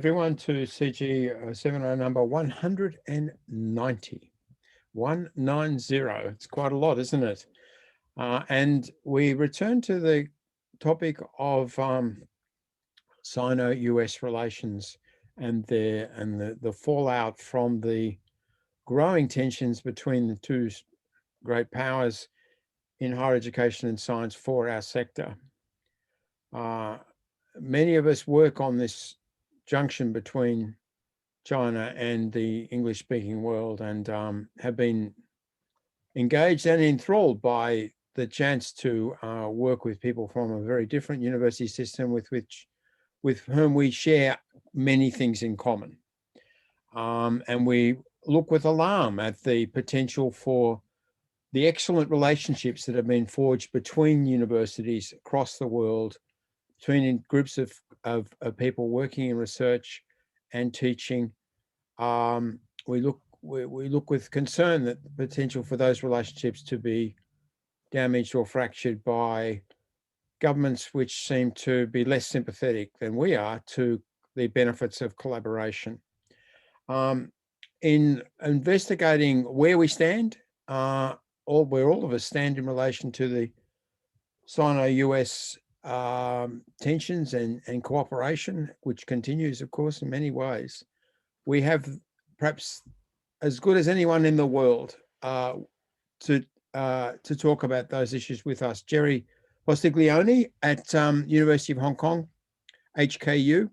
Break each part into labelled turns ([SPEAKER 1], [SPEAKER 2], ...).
[SPEAKER 1] Everyone to CG seminar number 190. 190. It's quite a lot, isn't it? And we return to the topic of Sino-US relations and the fallout from the growing tensions between the two great powers in higher education and science for our sector. Many of us work on this junction between China and the English-speaking world, and have been engaged and enthralled by the chance to work with people from a very different university system with whom we share many things in common. And we look with alarm at the potential for the excellent relationships that have been forged between universities across the world, between groups of people working in research and teaching. We look with concern that the potential for those relationships to be damaged or fractured by governments which seem to be less sympathetic than we are to the benefits of collaboration. In investigating where we stand, where all of us stand in relation to the Sino-US tensions and cooperation, which continues, of course, in many ways, we have perhaps as good as anyone in the world to talk about those issues with us. Gerry Postiglione at University of Hong Kong, HKU,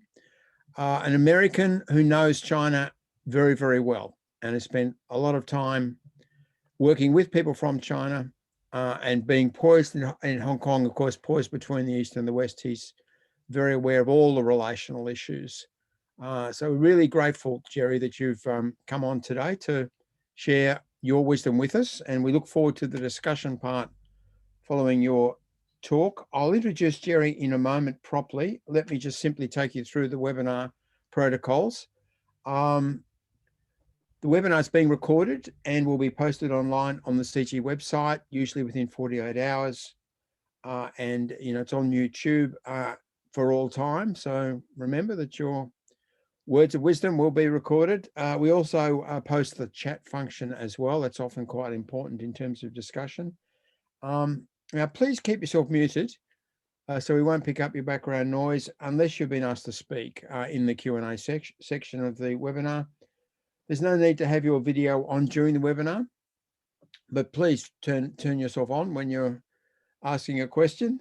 [SPEAKER 1] an American who knows China very, very well and has spent a lot of time working with people from China and being poised in Hong Kong, of course, poised between the East and the West. He's very aware of all the relational issues. So we're really grateful, Gerry, that you've come on today to share your wisdom with us, and we look forward to the discussion part following your talk. I'll introduce Gerry in a moment properly. Let me just simply take you through the webinar protocols. The webinar is being recorded and will be posted online on the CG website, usually within 48 hours. And, it's on YouTube for all time. So remember that your words of wisdom will be recorded. We also post the chat function as well. That's often quite important in terms of discussion. Now, please keep yourself muted so we won't pick up your background noise unless you've been asked to speak in the Q&A section of the webinar. There's no need to have your video on during the webinar, but please turn yourself on when you're asking a question.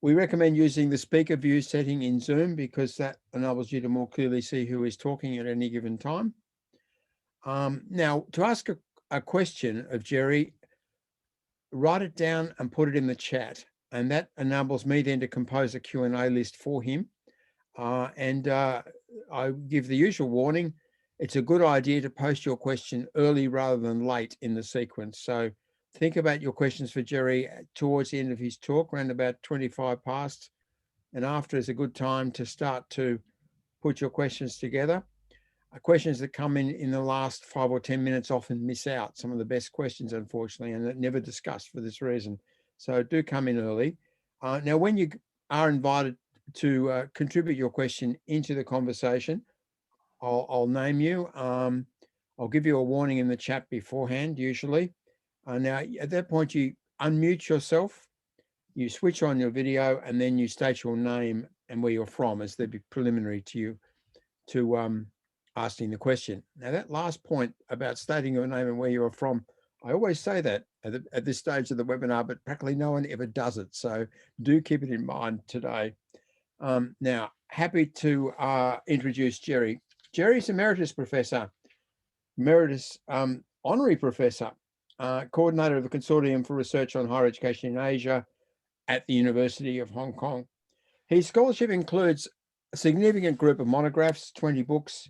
[SPEAKER 1] We recommend using the speaker view setting in Zoom because that enables you to more clearly see who is talking at any given time. Now, to ask a question of Gerry, write it down and put it in the chat, and that enables me then to compose a Q&A list for him. I give the usual warning. It's a good idea to post your question early rather than late in the sequence. So think about your questions for Gerry towards the end of his talk, around about 25 past, and after is a good time to start to put your questions together. Questions that come in the last 5 or 10 minutes often miss out some of the best questions, unfortunately, and never discussed for this reason. So do come in early. Now, when you are invited to contribute your question into the conversation, I'll name you. I'll give you a warning in the chat beforehand, usually. Now, at that point, you unmute yourself, you switch on your video, and then you state your name and where you're from as the preliminary to you to asking the question. Now, that last point about stating your name and where you're from, I always say that at this stage of the webinar, but practically no one ever does it. So do keep it in mind today. Now, happy to introduce Gerry. Gerry's Emeritus Professor, Emeritus Honorary Professor, Coordinator of the Consortium for Research on Higher Education in Asia at the University of Hong Kong. His scholarship includes a significant group of monographs, 20 books,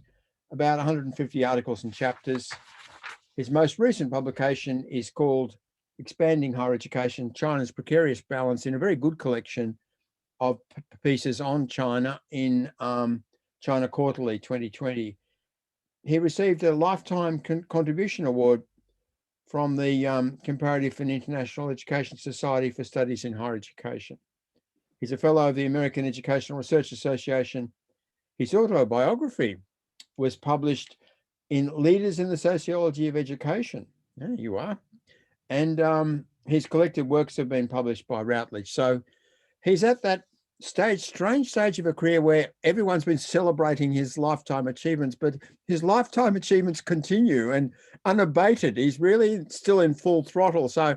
[SPEAKER 1] about 150 articles and chapters. His most recent publication is called Expanding Higher Education, China's Precarious Balance, in a very good collection of pieces on China in China Quarterly 2020. He received a Lifetime Contribution Award from the Comparative and International Education Society for Studies in Higher Education. He's a fellow of the American Educational Research Association His autobiography was published in Leaders in the Sociology of Education. There you are. And his collected works have been published by Routledge. So he's at that strange stage of a career where everyone's been celebrating his lifetime achievements, but his lifetime achievements continue and unabated. He's really still in full throttle. So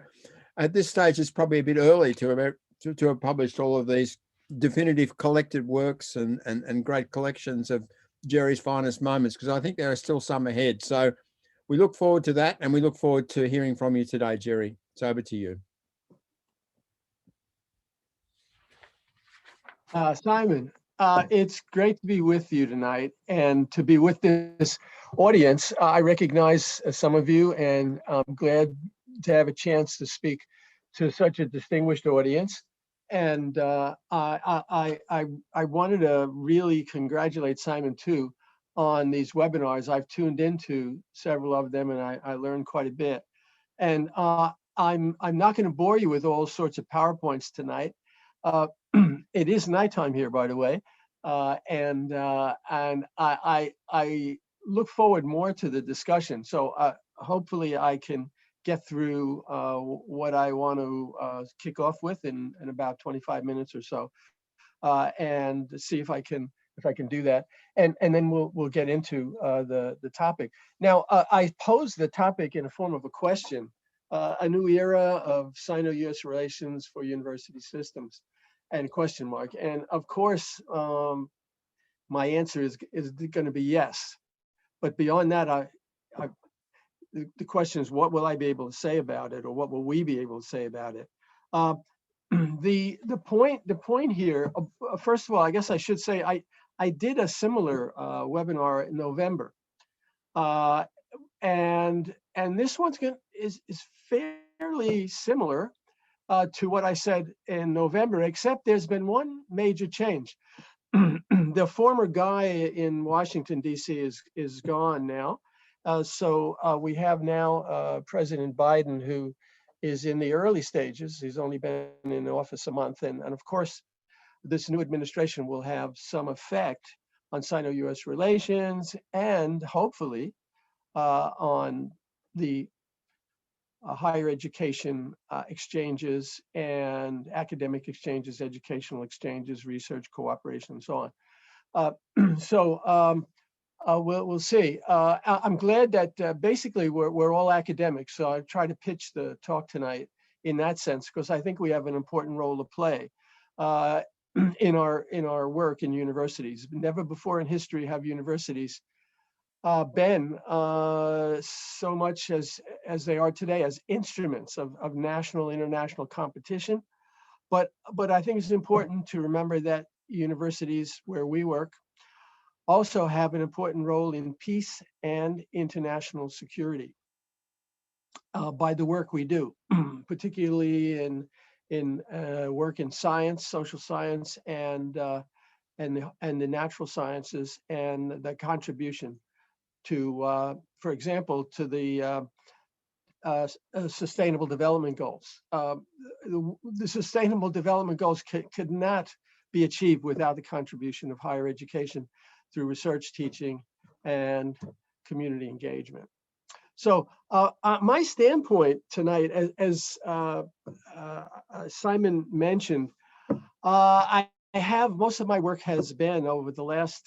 [SPEAKER 1] at this stage, it's probably a bit early to have published all of these definitive collected works and great collections of Jerry's finest moments, because I think there are still some ahead. So we look forward to that, and we look forward to hearing from you today, Jerry. It's over to you.
[SPEAKER 2] Simon, it's great to be with you tonight and to be with this audience. I recognize some of you, and I'm glad to have a chance to speak to such a distinguished audience. And I wanted to really congratulate Simon too on these webinars. I've tuned into several of them, and I learned quite a bit. And I'm not going to bore you with all sorts of PowerPoints tonight. It is nighttime here, by the way, and I look forward more to the discussion. So hopefully I can get through what I want to kick off with in about 25 minutes or so, and see if I can do that, and then we'll get into the topic. Now I posed the topic in a form of a question: a new era of Sino-US relations for university systems. And question mark. And of course, my answer is going to be yes. But beyond that, the question is, what will I be able to say about it, or what will we be able to say about it? The point here. First of all, I guess I should say I did a similar webinar in November, and this one's is fairly similar to what I said in November, except there's been one major change. The former guy in Washington, D.C. is gone now. So we have now President Biden, who is in the early stages. He's only been in office a month. And of course, this new administration will have some effect on Sino-US relations and hopefully on the higher education exchanges and academic exchanges, educational exchanges, research cooperation, and so on. We'll see. I'm glad that basically we're all academics, so I try to pitch the talk tonight in that sense, because I think we have an important role to play in our work in universities. Never before in history have universities been so much as they are today as instruments of national, international competition. But I think it's important to remember that universities where we work also have an important role in peace and international security by the work we do, particularly in work in science, social science, and the natural sciences, and the contribution to, for example, to the Sustainable Development Goals. The Sustainable Development Goals could not be achieved without the contribution of higher education through research, teaching, and community engagement. So my standpoint tonight, as Simon mentioned, I have, most of my work has been over the last,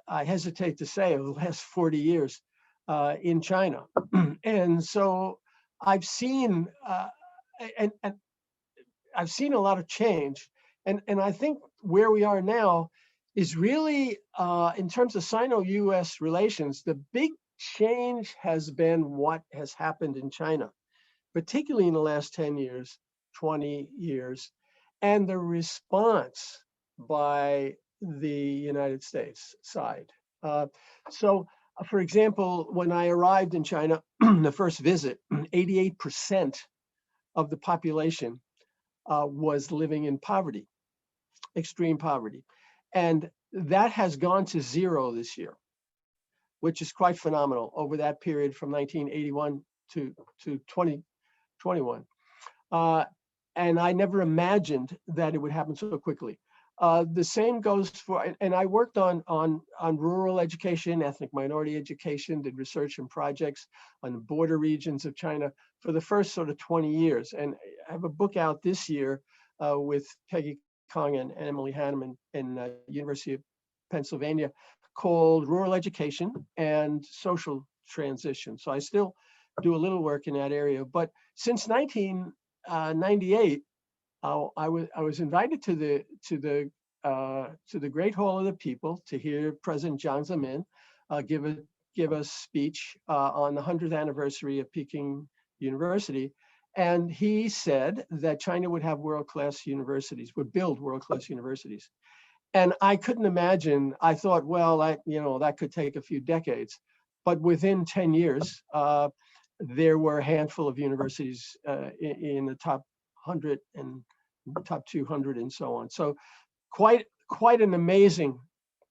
[SPEAKER 2] I hesitate to say, over the last 40 years in China. And so I've seen, and I've seen a lot of change. And I think where we are now is really, in terms of Sino-US relations, the big change has been what has happened in China, particularly in the last 10 years, 20 years, and the response by the United States side. So, for example, when I arrived in China, the first visit, 88% of the population was living in poverty, extreme poverty. And that has gone to zero this year, which is quite phenomenal over that period from 1981 to 2021. And I never imagined that it would happen so quickly. The same goes for, and I worked on rural education, ethnic minority education, did research and projects on the border regions of China for the first sort of 20 years. And I have a book out this year with Peggy Kong and Emily Hanneman in University of Pennsylvania called Rural Education and Social Transition. So I still do a little work in that area. But since 1998, I was invited to the Great Hall of the People to hear President Jiang Zemin give a speech on the 100th anniversary of Peking University, and he said that China would have world-class universities, would build world-class universities, and I couldn't imagine. I thought, well, that could take a few decades, but within 10 years, there were a handful of universities in the top 100 and top 200 and so on. So quite an amazing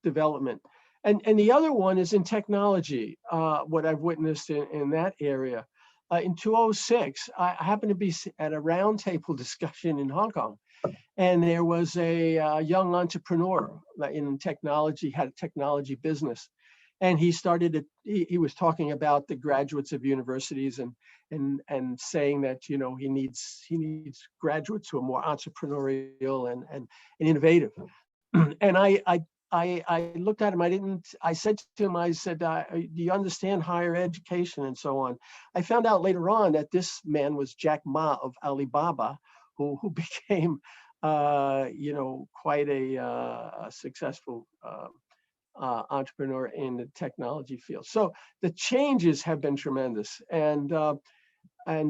[SPEAKER 2] development. And the other one is in technology, what I've witnessed in that area. In 2006, I happened to be at a roundtable discussion in Hong Kong, and there was a young entrepreneur in technology, had a technology business. And he was talking about the graduates of universities and saying that, he needs graduates who are more entrepreneurial and innovative. And I looked at him. I said to him, I said, do you understand higher education and so on? I found out later on that this man was Jack Ma of Alibaba, who became, quite a successful entrepreneur in the technology field. So the changes have been tremendous, and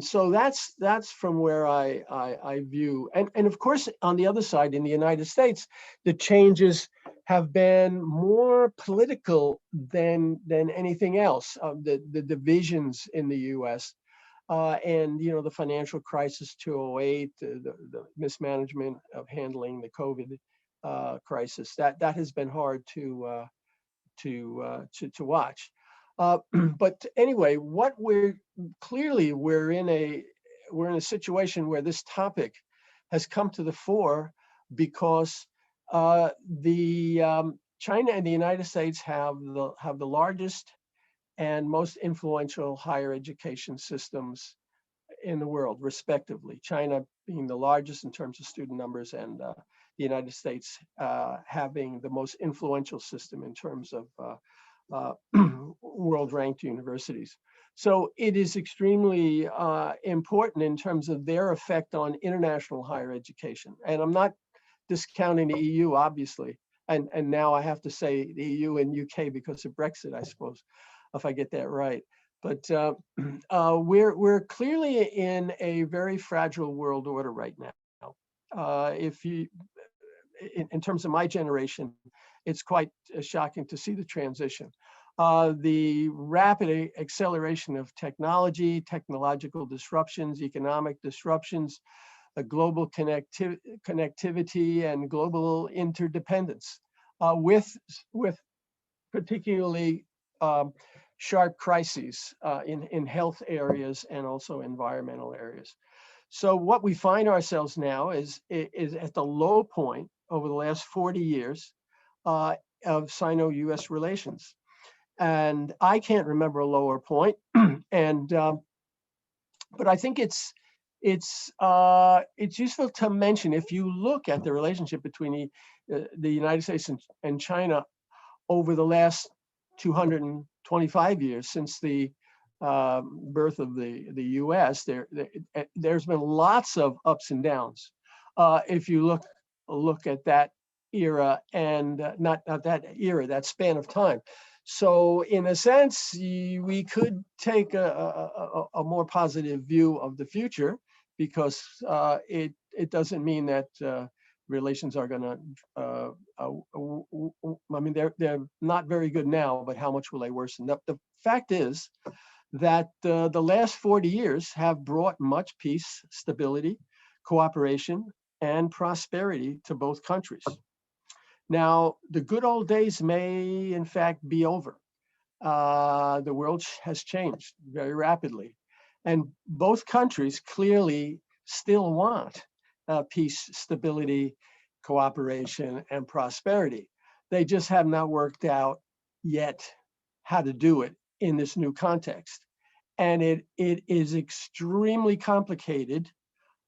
[SPEAKER 2] so that's from where I view, and of course on the other side in the United States, the changes have been more political than anything else. The divisions in the U.S. And the financial crisis 2008, the mismanagement of handling the COVID crisis, that has been hard to watch. But anyway, we're in a situation where this topic has come to the fore because China and the United States have the largest and most influential higher education systems in the world, respectively. China being the largest in terms of student numbers, and the United States having the most influential system in terms of world-ranked universities. So it is extremely important in terms of their effect on international higher education. And I'm not discounting the EU, obviously. And now I have to say the EU and UK because of Brexit, I suppose, if I get that right. But we're clearly in a very fragile world order right now. In terms of my generation, it's quite shocking to see the transition. The rapid acceleration of technology, technological disruptions, economic disruptions, global connectivity, and global interdependence, with particularly sharp crises in health areas and also environmental areas. So what we find ourselves now is at the low point over the last 40 years of Sino-US relations. And I can't remember a lower point. But I think it's useful to mention, if you look at the relationship between the United States and China over the last 225 years since the birth of the U.S., there's been lots of ups and downs. If you look at that era, and not that era, that span of time. So in a sense, we could take a more positive view of the future, because it doesn't mean that relations are going to, I mean, they're not very good now, but how much will they worsen? The fact is that the last 40 years have brought much peace, stability, cooperation, and prosperity to both countries. Now, the good old days may, in fact, be over. The world has changed very rapidly, and both countries clearly still want peace, stability, cooperation, and prosperity. They just have not worked out yet how to do it in this new context. And it is extremely complicated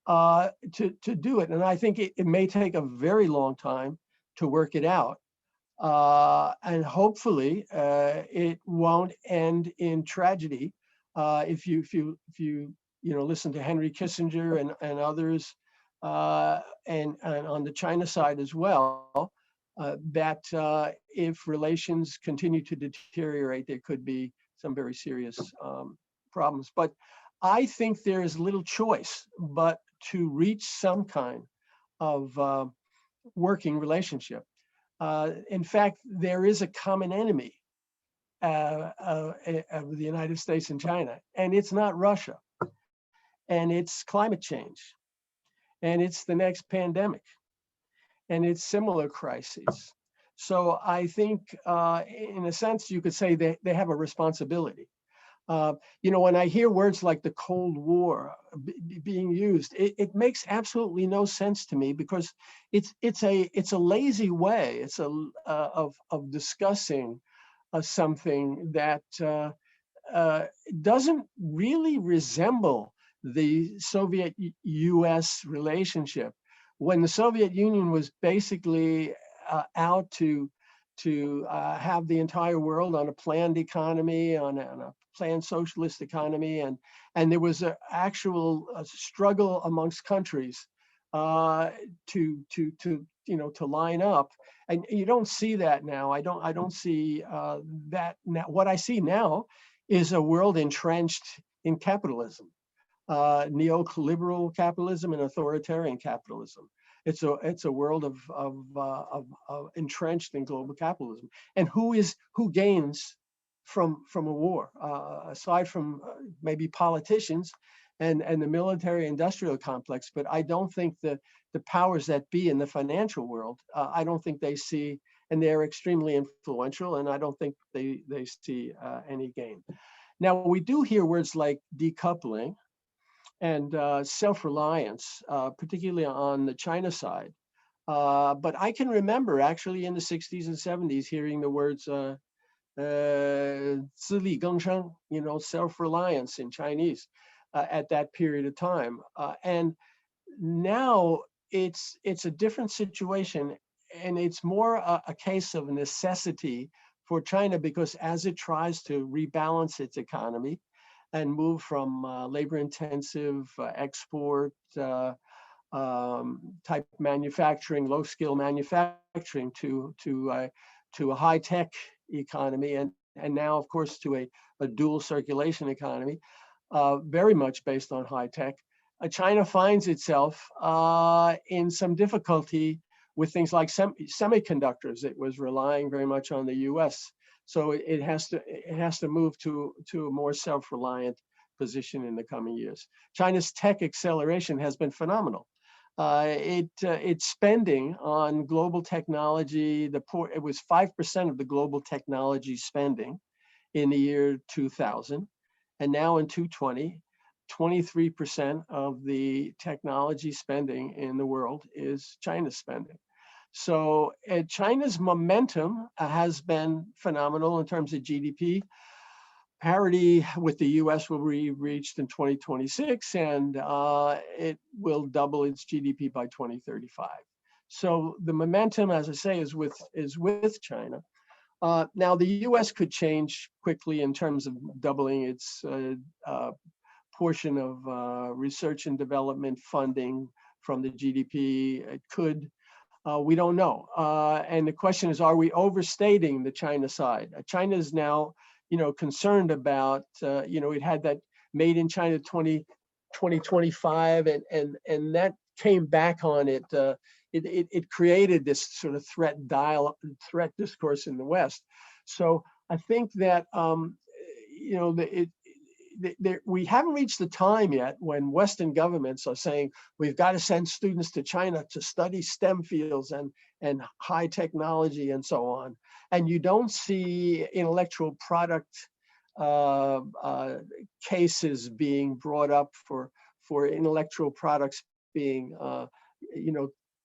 [SPEAKER 2] to do it. And I think it may take a very long time to work it out. And hopefully it won't end in tragedy. If you listen to Henry Kissinger and others, and on the China side as well, that if relations continue to deteriorate, there could be some very serious problems. But I think there is little choice but to reach some kind of working relationship. In fact, there is a common enemy of the United States and China, and it's not Russia, and it's climate change, and it's the next pandemic, and it's similar crises. So I think, in a sense, you could say they have a responsibility. When I hear words like the Cold War being used, it makes absolutely no sense to me, because it's a lazy way of discussing something that doesn't really resemble the Soviet-US relationship, when the Soviet Union was basically out to have the entire world on a planned economy, on a planned socialist economy, and there was an actual struggle amongst countries to line up, and you don't see that now. I don't see that now. What I see now is a world entrenched in capitalism, neoliberal capitalism and authoritarian capitalism. It's a world of entrenched in global capitalism, and who gains from a war, aside from maybe politicians and the military industrial complex. But I don't think the powers that be in the financial world, I don't think they see, and they're extremely influential, and I don't think they see any gain. Now, we do hear words like decoupling and self-reliance, particularly on the China side. But I can remember actually in the 60s and 70s hearing the words 自力更生, self-reliance in Chinese at that period of time. And now it's a different situation, and it's more a case of necessity for China, because as it tries to rebalance its economy and move from labor-intensive export type manufacturing, low-skill manufacturing to a high-tech economy, and now, of course, to a dual circulation economy, very much based on high-tech. China finds itself in some difficulty with things like semiconductors. It was relying very much on the U.S., so it has to move to a more self-reliant position in the coming years. China's tech acceleration has been phenomenal. Its spending on global technology, it was 5% of the global technology spending in the year 2000, and now in 2020, 23% of the technology spending in the world is China's spending. So China's momentum has been phenomenal in terms of GDP. Parity with the US will be reached in 2026, and it will double its GDP by 2035. So the momentum, as I say, is with China. Now the US could change quickly in terms of doubling its portion of research and development funding from the GDP. It could. We don't know. And the question is, are we overstating the China side? China is now, concerned about, it had that made in China 2025, and that came back on it. It created this sort of threat discourse in the West. So I think that, we haven't reached the time yet when Western governments are saying we've got to send students to China to study STEM fields and high technology and so on. And you don't see intellectual product cases being brought up for intellectual products being,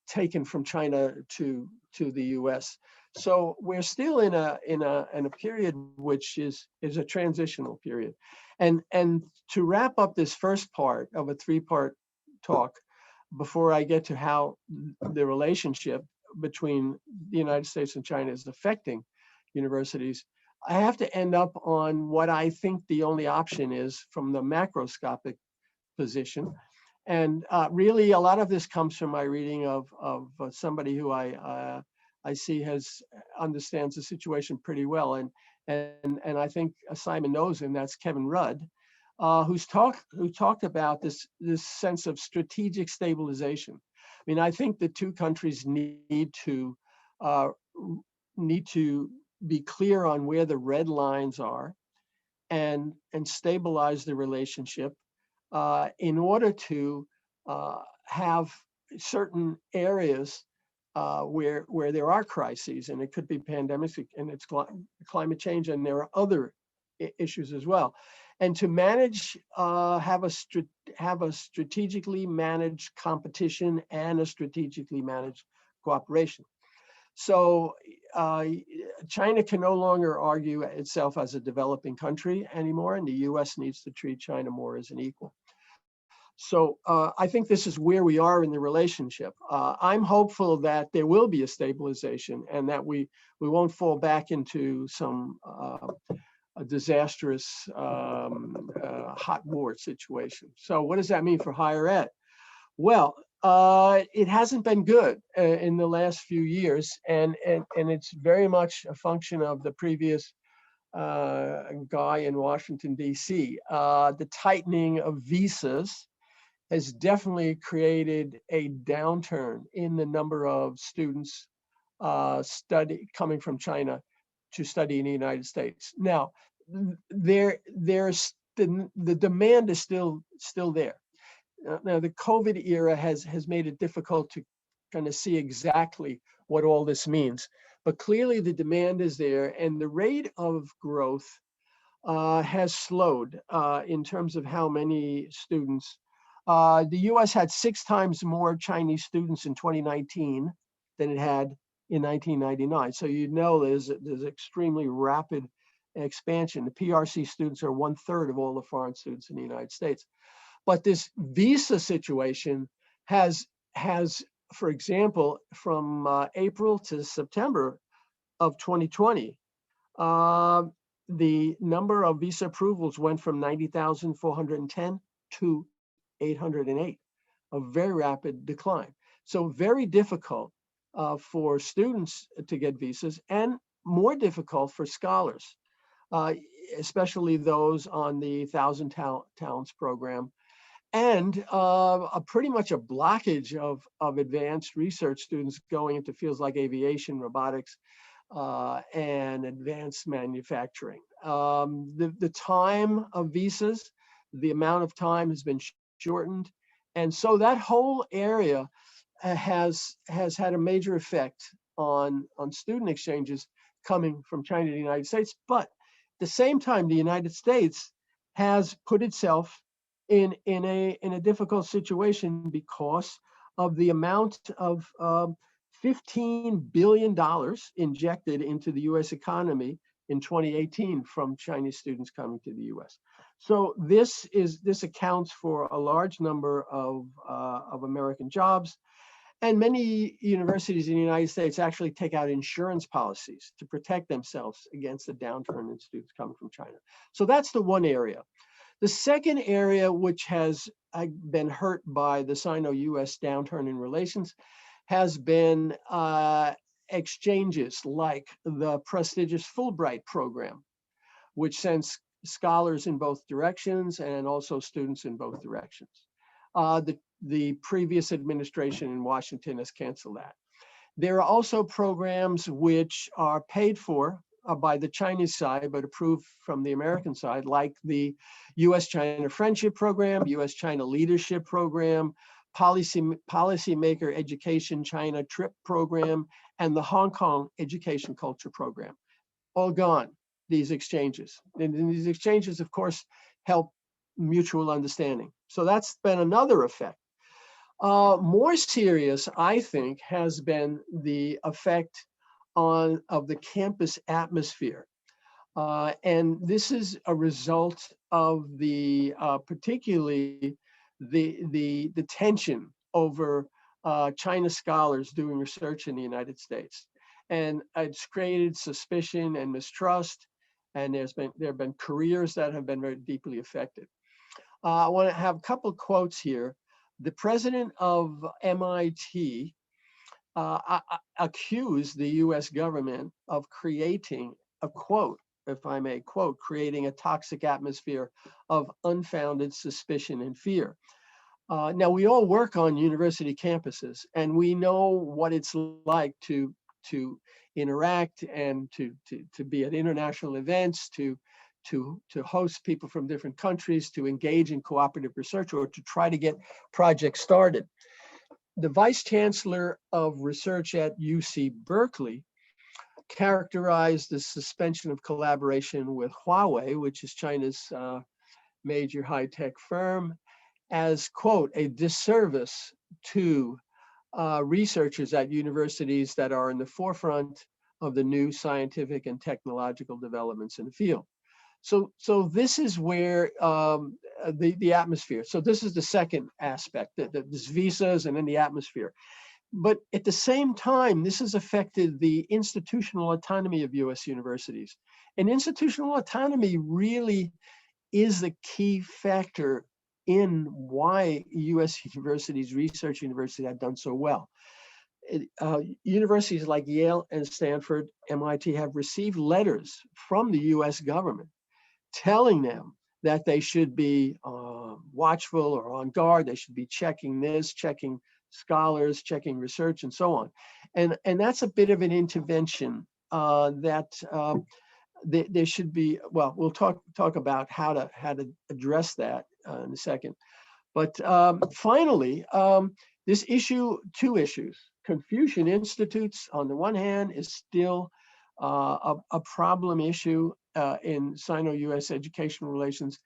[SPEAKER 2] taken from China to the U.S. So we're still in a period which is a transitional period. And to wrap up this first part of a three-part talk, before I get to how the relationship between the United States and China is affecting universities, I have to end up on what I think the only option is from the macroscopic position. And really, a lot of this comes from my reading of somebody who I see understands the situation pretty well, and I think Simon knows him. That's Kevin Rudd, who talked about this sense of strategic stabilization. I mean, I think the two countries need to be clear on where the red lines are, and stabilize the relationship in order to have certain areas where there are crises, and it could be pandemics, and it's climate change, and there are other issues as well. And to manage, have a strategically managed competition and a strategically managed cooperation. So China can no longer argue itself as a developing country anymore, and the US needs to treat China more as an equal. So I think this is where we are in the relationship. I'm hopeful that there will be a stabilization, and that we won't fall back into some a disastrous hot war situation. So what does that mean for higher ed? Well, it hasn't been good in the last few years, and it's very much a function of the previous guy in Washington, D.C. The tightening of visas has definitely created a downturn in the number of students coming from China to study in the United States. Now, there's the demand is still there. Now, the COVID era has made it difficult to kind of see exactly what all this means, but clearly the demand is there, and the rate of growth has slowed in terms of how many students. The US had 6 times more Chinese students in 2019 than it had in 1999. So you know there's extremely rapid expansion. The PRC students are 1/3 of all the foreign students in the United States. But this visa situation has, for example, from April to September of 2020, the number of visa approvals went from 90,410 to 808, a very rapid decline. So very difficult for students to get visas, and more difficult for scholars, especially those on the 1,000 Talents program. And pretty much a blockage of advanced research students going into fields like aviation, robotics, and advanced manufacturing. The time of visas, the amount of time has been shortened. And so that whole area has had a major effect on student exchanges coming from China to the United States. But at the same time, the United States has put itself in a difficult situation because of the amount of $15 billion injected into the US economy in 2018 from Chinese students coming to the US. So this accounts for a large number of American jobs, and many universities in the United States actually take out insurance policies to protect themselves against the downturn in students coming from China. So that's the one area. The second area, which has been hurt by the Sino-US downturn in relations, has been exchanges like the prestigious Fulbright program, which sends scholars in both directions and also students in both directions. The previous administration in Washington has canceled that. There are also programs which are paid for by the Chinese side, but approved from the American side, like the US-China Friendship Program, US-China Leadership Program, Policymaker Education China Trip Program, and the Hong Kong Education Culture Program. All gone, these exchanges. And these exchanges, of course, help mutual understanding. So that's been another effect. More serious, I think, has been the effect of the campus atmosphere. And this is a result of the particularly the tension over China scholars doing research in the United States. And it's created suspicion and mistrust, and there have been careers that have been very deeply affected. I want to have a couple of quotes here. The president of MIT accused the US government of creating a quote, if I may quote, creating a toxic atmosphere of unfounded suspicion and fear. Now, we all work on university campuses, and we know what it's like to interact and to be at international events, to host people from different countries, to engage in cooperative research, or to try to get projects started. The vice chancellor of research at UC Berkeley characterized the suspension of collaboration with Huawei, which is China's major high-tech firm, as, quote, a disservice to researchers at universities that are in the forefront of the new scientific and technological developments in the field. So this is where the atmosphere. So this is the second aspect, there's visas and then the atmosphere. But at the same time, this has affected the institutional autonomy of US universities. And institutional autonomy really is the key factor in why US universities, research universities, have done so well. Universities like Yale and Stanford, MIT have received letters from the US government telling them that they should be watchful or on guard, they should be checking this, checking scholars, checking research, and so on. And that's a bit of an intervention that there should be. Well, we'll talk about how to address that in a second. But finally, this issue, two issues. Confucian Institutes, on the one hand, is still a problem issue in Sino-US educational relations.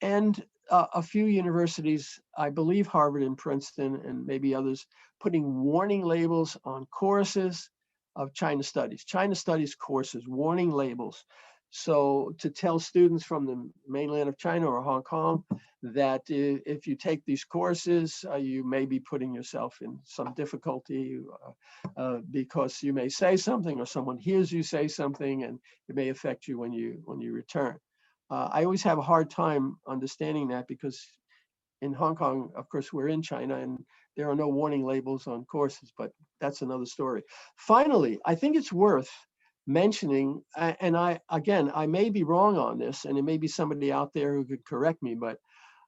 [SPEAKER 2] And a few universities, I believe Harvard and Princeton and maybe others, putting warning labels on courses of China studies courses, warning labels. So to tell students from the mainland of China or Hong Kong that if you take these courses, you may be putting yourself in some difficulty because you may say something or someone hears you say something, and it may affect you when you return. I always have a hard time understanding that because in Hong Kong, of course, we're in China and there are no warning labels on courses, but that's another story. Finally, I think it's worth mentioning, and I may be wrong on this, and it may be somebody out there who could correct me, but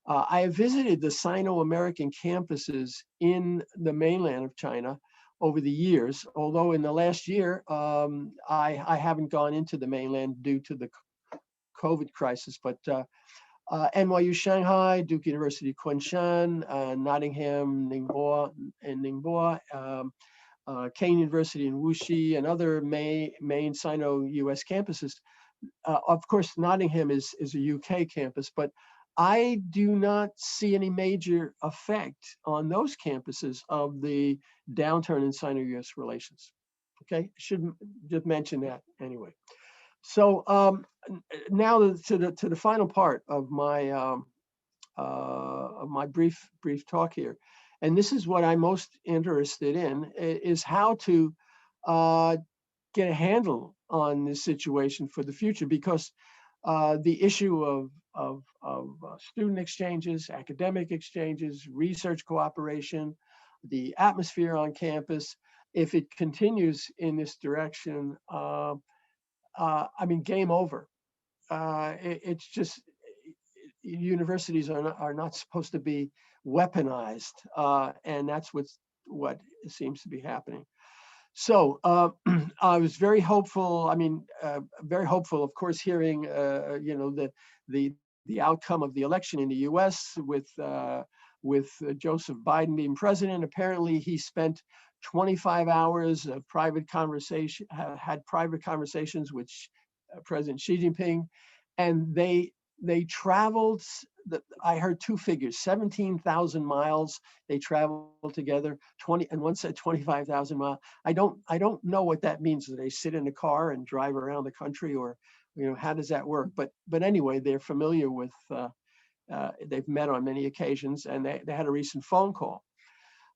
[SPEAKER 2] I have visited the Sino-American campuses in the mainland of China over the years, although in the last year, I haven't gone into the mainland due to the COVID crisis, but NYU Shanghai, Duke University Kunshan, Nottingham, Ningbo, Kean University in Wuxi, and other main Sino-US campuses. Of course, Nottingham is a UK campus, but I do not see any major effect on those campuses of the downturn in Sino-US relations. Okay, should just mention that anyway. So now to the final part of my brief talk here, and this is what I'm most interested in, is how to get a handle on this situation for the future, because the issue of student exchanges, academic exchanges, research cooperation, the atmosphere on campus, if it continues in this direction, I mean, game over. It's just universities are not supposed to be weaponized, and that's what seems to be happening. So I was very hopeful. I mean, very hopeful, of course, hearing the outcome of the election in the U.S. with Joseph Biden being president. Apparently, he spent 25 hours of private conversation, had private conversations with President Xi Jinping, and they traveled I heard two figures, 17,000 miles they travel together, 20, and one said 25,000 miles. I don't know what that means. Do they sit in a car and drive around the country, or, how does that work? But anyway, they're familiar with, they've met on many occasions, and they had a recent phone call.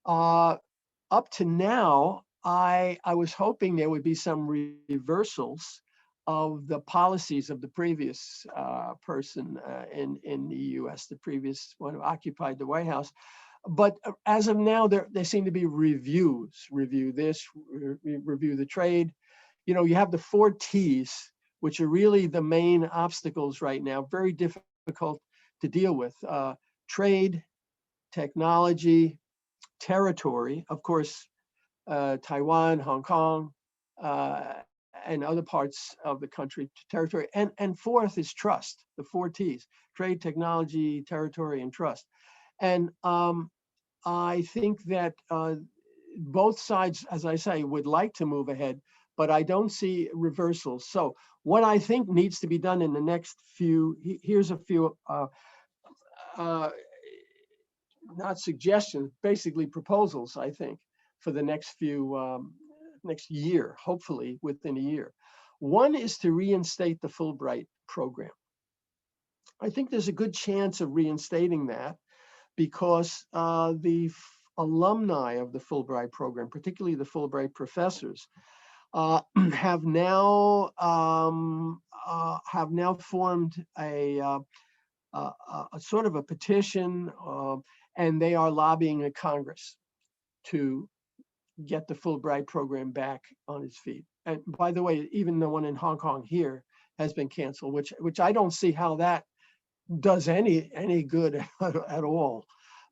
[SPEAKER 2] Up to now, I was hoping there would be some reversals of the policies of the previous person in the U.S., the previous one who occupied the White House. But as of now, there seem to be reviews. Review this, review the trade. You have the 4 T's, which are really the main obstacles right now, very difficult to deal with. Trade, technology, territory, of course, Taiwan, Hong Kong, and other parts of the country, territory. And fourth is trust, the 4 T's: trade, technology, territory, and trust. And I think that both sides, as I say, would like to move ahead, but I don't see reversals. So what I think needs to be done in the next few, here's a few, not suggestions, basically proposals, I think, for the next next year, hopefully within a year. One is to reinstate the Fulbright program. I think there's a good chance of reinstating that because the alumni of the Fulbright program, particularly the Fulbright professors, have now formed a sort of a petition, and they are lobbying in Congress to get the Fulbright program back on its feet. And by the way, even the one in Hong Kong here has been canceled, which I don't see how that does any good at all.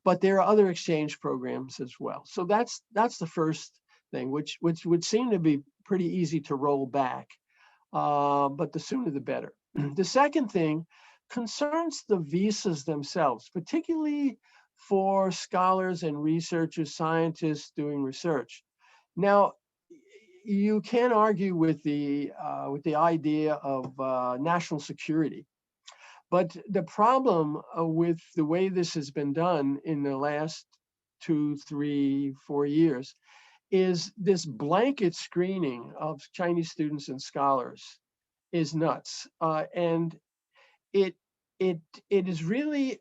[SPEAKER 2] But there are other exchange programs as well. So that's the first thing, which would seem to be pretty easy to roll back, but the sooner the better. The second thing concerns the visas themselves, particularly for scholars and researchers, scientists doing research. Now, you can argue with the idea of national security, but the problem with the way this has been done in the last 2, 3, 4 years is this blanket screening of Chinese students and scholars is nuts, and it is really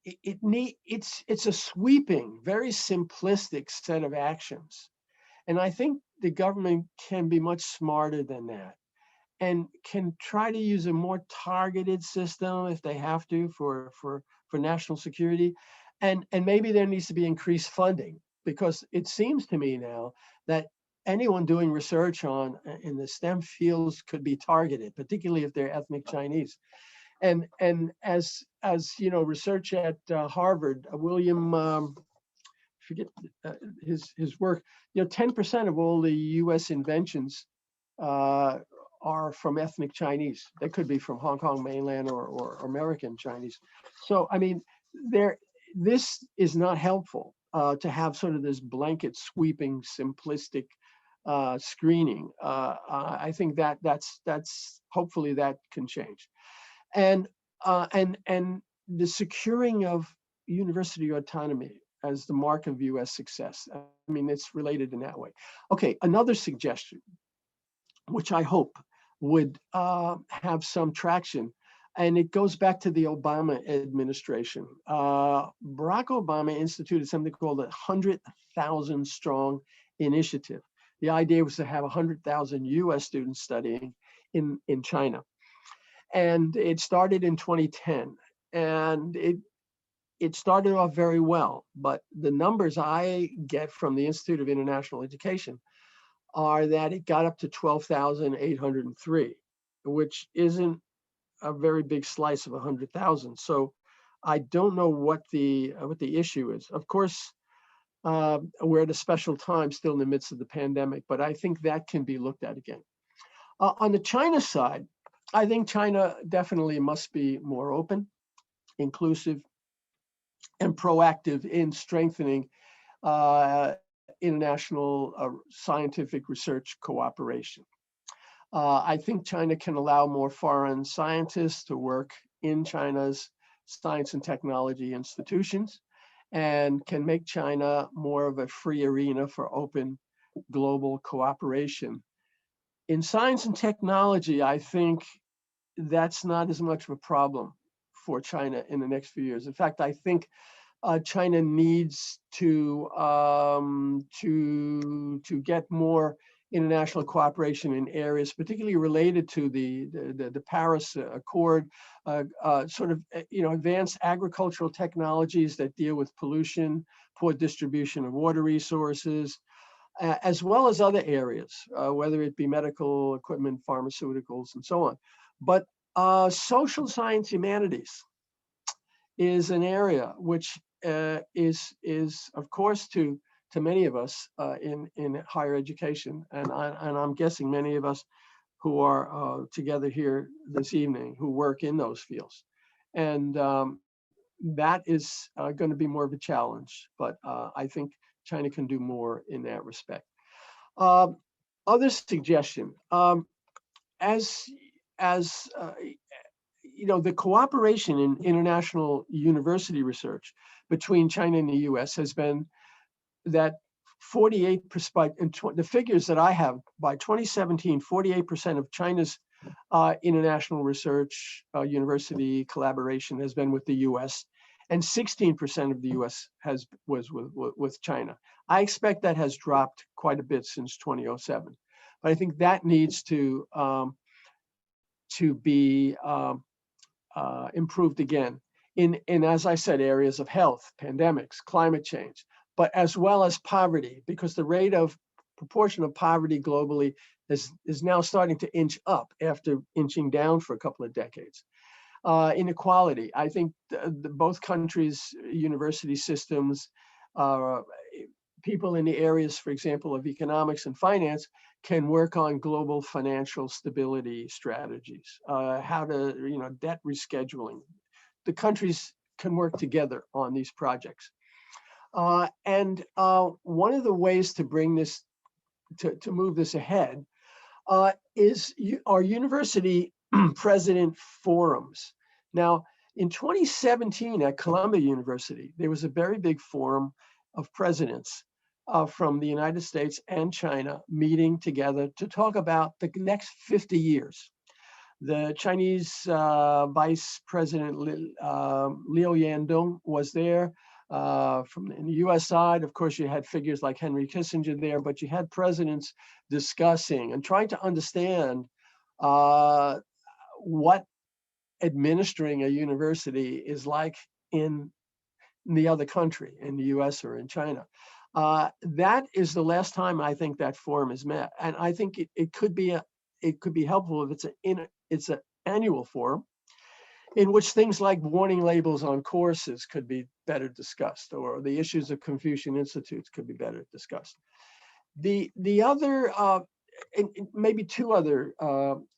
[SPEAKER 2] it's a sweeping, very simplistic set of actions, and I think the government can be much smarter than that, and can try to use a more targeted system if they have to for national security, and maybe there needs to be increased funding, because it seems to me now that anyone doing research in the STEM fields could be targeted, particularly if they're ethnic Chinese. And as research at Harvard, William, forget his work, 10% of all the U.S. inventions are from ethnic Chinese. They could be from Hong Kong mainland or American Chinese. So I mean, this is not helpful to have sort of this blanket sweeping simplistic screening. I think that's hopefully that can change, and the securing of university autonomy as the mark of U.S. success. I mean, it's related in that way. Okay, another suggestion, which I hope would have some traction, and it goes back to the Obama administration. Barack Obama instituted something called the 100,000 Strong Initiative. The idea was to have 100,000 U.S. students studying in China. And it started in 2010. And it started off very well. But the numbers I get from the Institute of International Education are that it got up to 12,803, which isn't a very big slice of 100,000. So I don't know what the issue is. Of course, we're at a special time still in the midst of the pandemic, but I think that can be looked at again. On the China side, I think China definitely must be more open, inclusive, and proactive in strengthening international scientific research cooperation. I think China can allow more foreign scientists to work in China's science and technology institutions, and can make China more of a free arena for open global cooperation. In science and technology, I think that's not as much of a problem for China in the next few years. In fact, I think China needs to get more international cooperation in areas particularly related to the Paris Accord, sort of advanced agricultural technologies that deal with pollution, poor distribution of water resources, as well as other areas, whether it be medical equipment, pharmaceuticals, and so on. But social science humanities is an area which is of course to many of us in higher education, and I'm guessing many of us who are together here this evening who work in those fields, and that is going to be more of a challenge. But I think China can do more in that respect. Other suggestion, as the cooperation in international university research between China and the US has been that 48%, the figures that I have, by 2017, 48% of China's international research university collaboration has been with the US, and 16% of the US was with China. I expect that has dropped quite a bit since 2007, but I think that needs to be improved again in, as I said, areas of health, pandemics, climate change, but as well as poverty, because the rate of proportion of poverty globally is now starting to inch up after inching down for a couple of decades. Inequality, I think both countries' university systems, people in the areas, for example, of economics and finance, can work on global financial stability strategies, how to, debt rescheduling. The countries can work together on these projects. And one of the ways to bring this, to move this ahead, is our university president forums. Now, in 2017 at Columbia University, there was a very big forum of presidents from the United States and China meeting together to talk about the next 50 years. The Chinese Vice President Liu Yandong was there. From the US side, of course, you had figures like Henry Kissinger there, but you had presidents discussing and trying to understand what administering a university is like in the other country, in the US or in China. That is the last time I think that forum is met, and I think it could be helpful if it's an annual forum in which things like warning labels on courses could be better discussed, or the issues of Confucian Institutes could be better discussed. The other, and maybe two other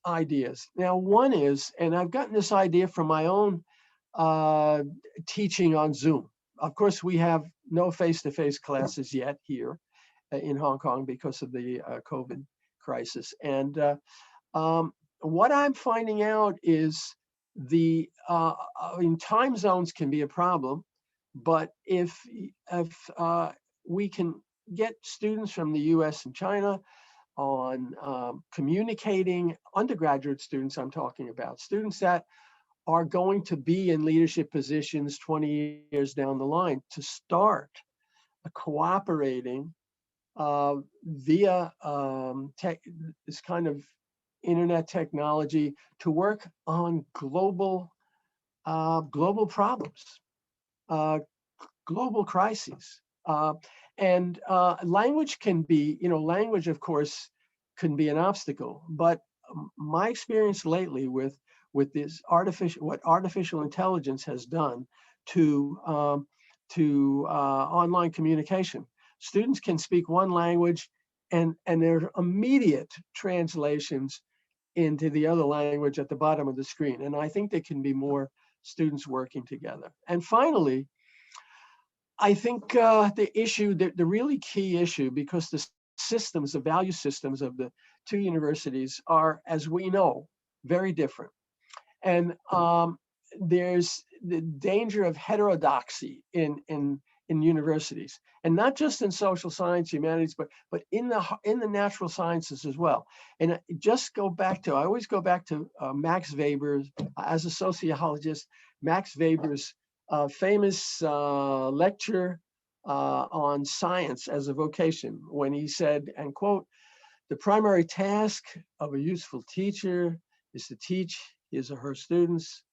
[SPEAKER 2] ideas. Now, one is, and I've gotten this idea from my own teaching on Zoom. Of course, we have no face-to-face classes yet here in Hong Kong because of the COVID crisis. And what I'm finding out is time zones can be a problem, but if we can get students from the US and China on communicating, undergraduate students I'm talking about, students that are going to be in leadership positions 20 years down the line, to start cooperating via this kind of internet technology to work on global problems, global crises. And language can be, language, of course, can be an obstacle, but my experience lately with this what artificial intelligence has done to online communication, students can speak one language and there are immediate translations into the other language at the bottom of the screen. And I think there can be more students working together. And finally, I think the really key issue, because the systems, the value systems of the two universities are, as we know, very different. And there's the danger of heterodoxy in universities, and not just in social science, humanities, but in the natural sciences as well. And just go back to, I always go back to Max Weber's, as a sociologist, Max Weber's famous lecture on science as a vocation, when he said, and quote, "The primary task of a useful teacher is to teach his or her students,"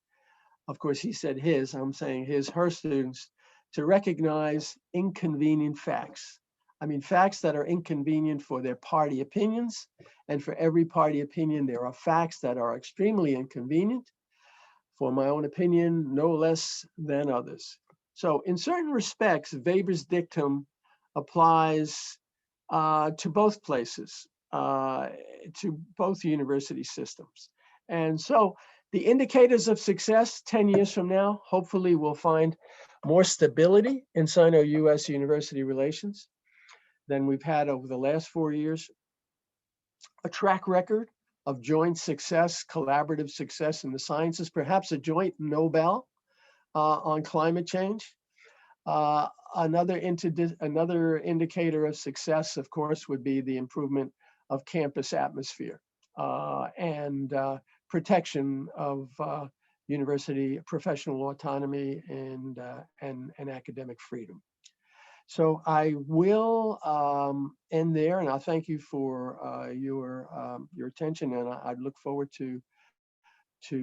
[SPEAKER 2] of course he said his, I'm saying his, her students, "to recognize inconvenient facts." I mean, facts that are inconvenient for their party opinions, and for every party opinion, there are facts that are extremely inconvenient, for my own opinion, no less than others. So in certain respects, Weber's dictum applies to both places, to both university systems. And so the indicators of success 10 years from now, hopefully we'll find more stability in Sino-US university relations than we've had over the last 4 years, a track record of joint success, collaborative success in the sciences, perhaps a joint Nobel on climate change. Another indicator of success, of course, would be the improvement of campus atmosphere and protection of university professional autonomy and academic freedom. So I will end there, and I thank you for your attention, and I'd look forward to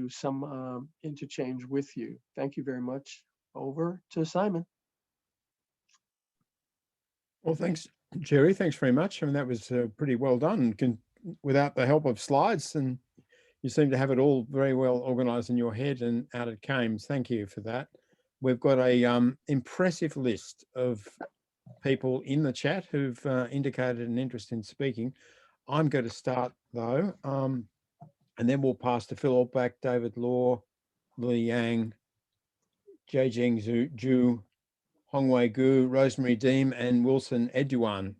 [SPEAKER 2] some interchange with you. Thank you very much. Over to Simon.
[SPEAKER 1] Well, thanks, Jerry. Thanks very much. I mean, that was pretty well done. Without the help of slides, and you seem to have it all very well organized in your head, and out it came. Thank you for that. We've got a impressive list of people in the chat who've indicated an interest in speaking. I'm going to start though, and then we'll pass to Phil Altbach, David Law, Li Yang, Jiajing Zhu, Hongwei Gu, Rosemary Deem, and Wilson Eduan,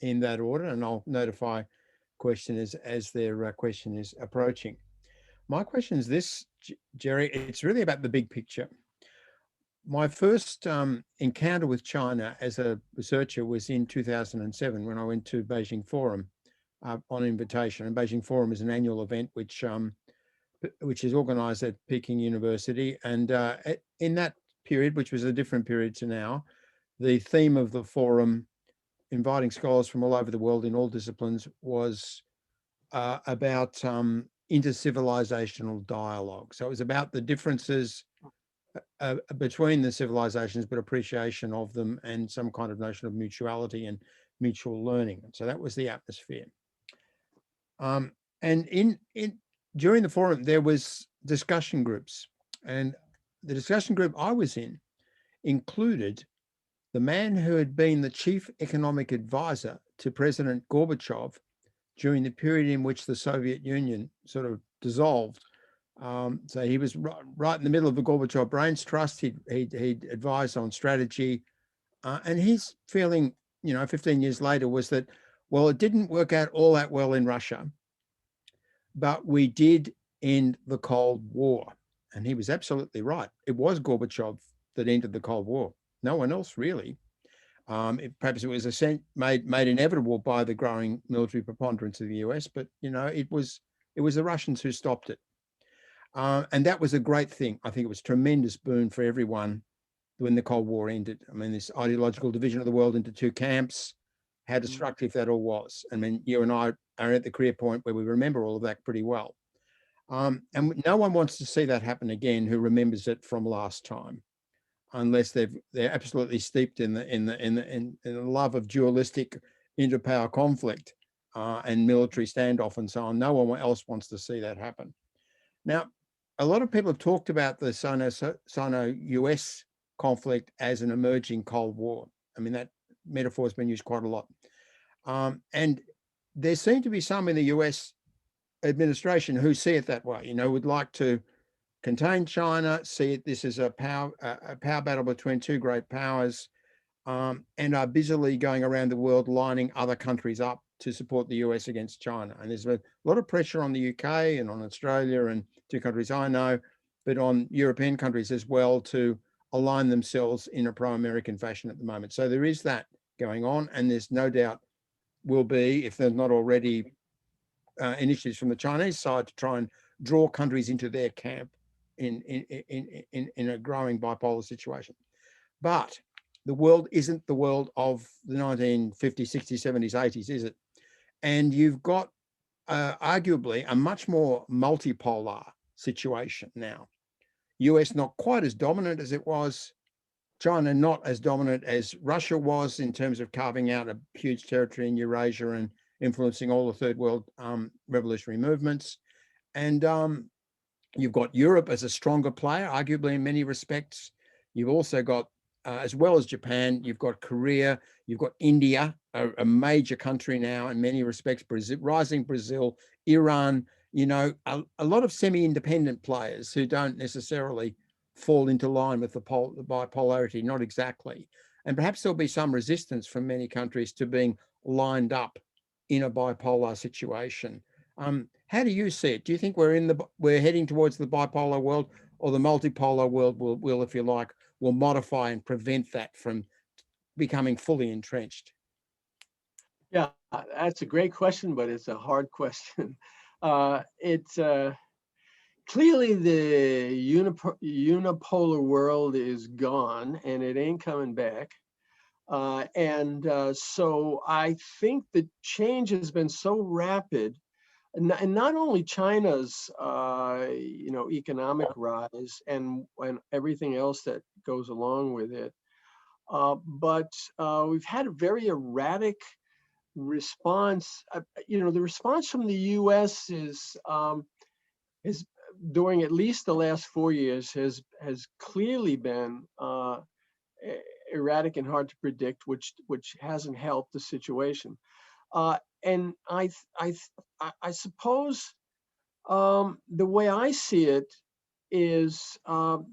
[SPEAKER 1] in that order, and I'll notify questioners as their question is approaching. My question is this, Jerry, it's really about the big picture. My first encounter with China as a researcher was in 2007 when I went to Beijing Forum on invitation. And Beijing Forum is an annual event which is organized at Peking University. And in that period, which was a different period to now, the theme of the forum, inviting scholars from all over the world in all disciplines, was about intercivilizational dialogue. So it was about the differences between the civilizations, but appreciation of them and some kind of notion of mutuality and mutual learning. And so that was the atmosphere. And during the forum, there was discussion groups, and the discussion group I was in included the man who had been the chief economic advisor to President Gorbachev during the period in which the Soviet Union sort of dissolved. So he was right in the middle of the Gorbachev Brains Trust. He'd advised on strategy, and his feeling, 15 years later, was that, well, it didn't work out all that well in Russia, but we did end the Cold War. And he was absolutely right. It was Gorbachev that ended the Cold War. No one else really. Perhaps it was made inevitable by the growing military preponderance of the US, but it was the Russians who stopped it. And that was a great thing. I think it was a tremendous boon for everyone when the Cold War ended. I mean, this ideological division of the world into two camps, how destructive that all was. I mean, you and I are at the career point where we remember all of that pretty well. And no one wants to see that happen again who remembers it from last time, unless they're absolutely steeped in the love of dualistic interpower conflict and military standoff and so on. No one else wants to see that happen. Now, a lot of people have talked about the Sino-US conflict as an emerging Cold War. I mean, that metaphor has been used quite a lot. And there seem to be some in the US administration who see it that way, would like to contain China, see this as a power battle between two great powers, and are busily going around the world lining other countries up to support the US against China. And there's a lot of pressure on the UK and on Australia and two countries I know, but on European countries as well to align themselves in a pro-American fashion at the moment. So there is that going on, and there's no doubt will be, if there's not already initiatives from the Chinese side to try and draw countries into their camp in a growing bipolar situation. But the world isn't the world of the 1950s, 60s, 70s, 80s, is it? And you've got arguably a much more multipolar situation now. US not quite as dominant as it was, China not as dominant as Russia was in terms of carving out a huge territory in Eurasia and influencing all the third world revolutionary movements. And you've got Europe as a stronger player, arguably in many respects. You've also got, as well as Japan, you've got Korea, you've got India, a major country now in many respects, Brazil, rising Brazil, Iran, you know, a lot of semi-independent players who don't necessarily fall into line with the bipolarity, not exactly. And perhaps there'll be some resistance from many countries to being lined up in a bipolar situation. How do you see it? Do you think we're heading towards the bipolar world, or the multipolar world will, if you like, will modify and prevent that from becoming fully entrenched?
[SPEAKER 2] Yeah, that's a great question, but it's a hard question. It's clearly the unipolar world is gone and it ain't coming back. So I think the change has been so rapid, and not only China's economic rise and everything else that goes along with it, but we've had a very erratic response. The response from the U.S. is during at least the last 4 years has clearly been erratic and hard to predict, which hasn't helped the situation. And I suppose the way I see it is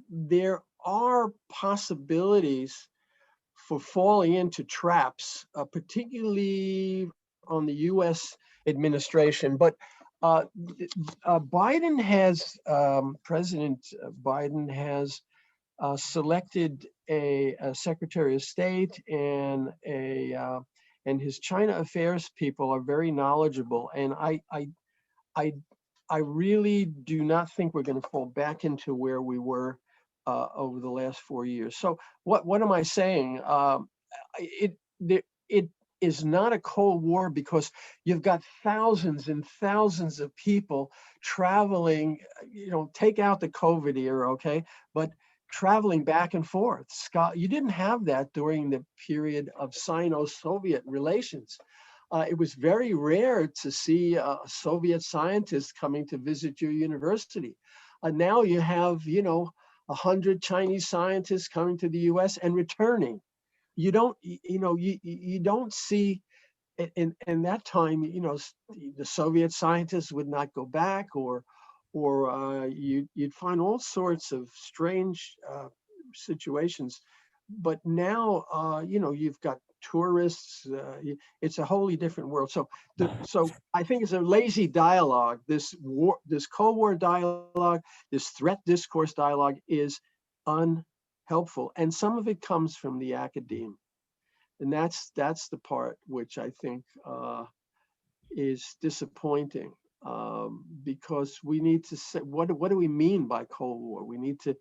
[SPEAKER 2] there are possibilities for falling into traps, particularly on the U.S. administration. But President Biden has selected a Secretary of State, and his China affairs people are very knowledgeable. And I really do not think we're going to fall back into where we were over the last 4 years. So what am I saying? It is not a Cold War, because you've got thousands and thousands of people traveling, take out the COVID era, okay? But traveling back and forth. You didn't have that during the period of Sino-Soviet relations. It was very rare to see a Soviet scientist coming to visit your university. Now you have, 100 Chinese scientists coming to the U.S. and returning. You don't see, in that time, the Soviet scientists would not go back, or you'd find all sorts of strange situations. But now, you've got tourists. It's a wholly different world. So I think it's a lazy dialogue. This Cold War dialogue, this threat discourse dialogue is unhelpful, and some of it comes from the academe, and that's the part which I think is disappointing, because we need to say what do we mean by Cold War? We need to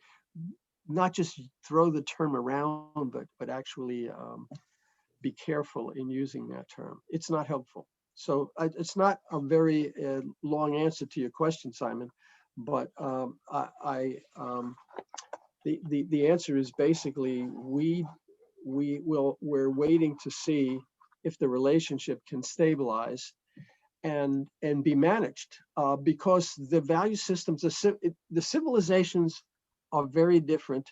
[SPEAKER 2] not just throw the term around, but actually be careful in using that term. It's not helpful. So it's not a very long answer to your question, Simon, but the answer is basically we're waiting to see if the relationship can stabilize and be managed, because the value systems, the civilizations are very different.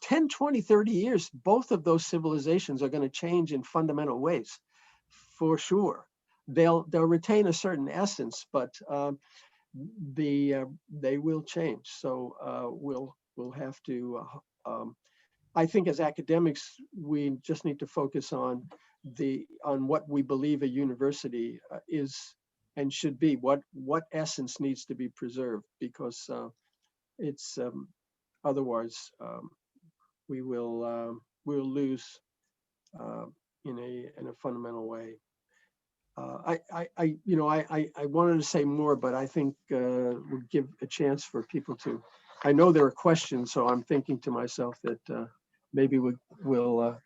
[SPEAKER 2] 10, 20, 30 years, both of those civilizations are going to change in fundamental ways, for sure. They'll retain a certain essence, but they will change. So we'll have to I think as academics, we just need to focus on what we believe a university is and should be, what essence needs to be preserved, because it's otherwise we'll lose in a fundamental way. I wanted to say more, but I think we'll give a chance for people to. I know there are questions, so I'm thinking to myself that maybe we'll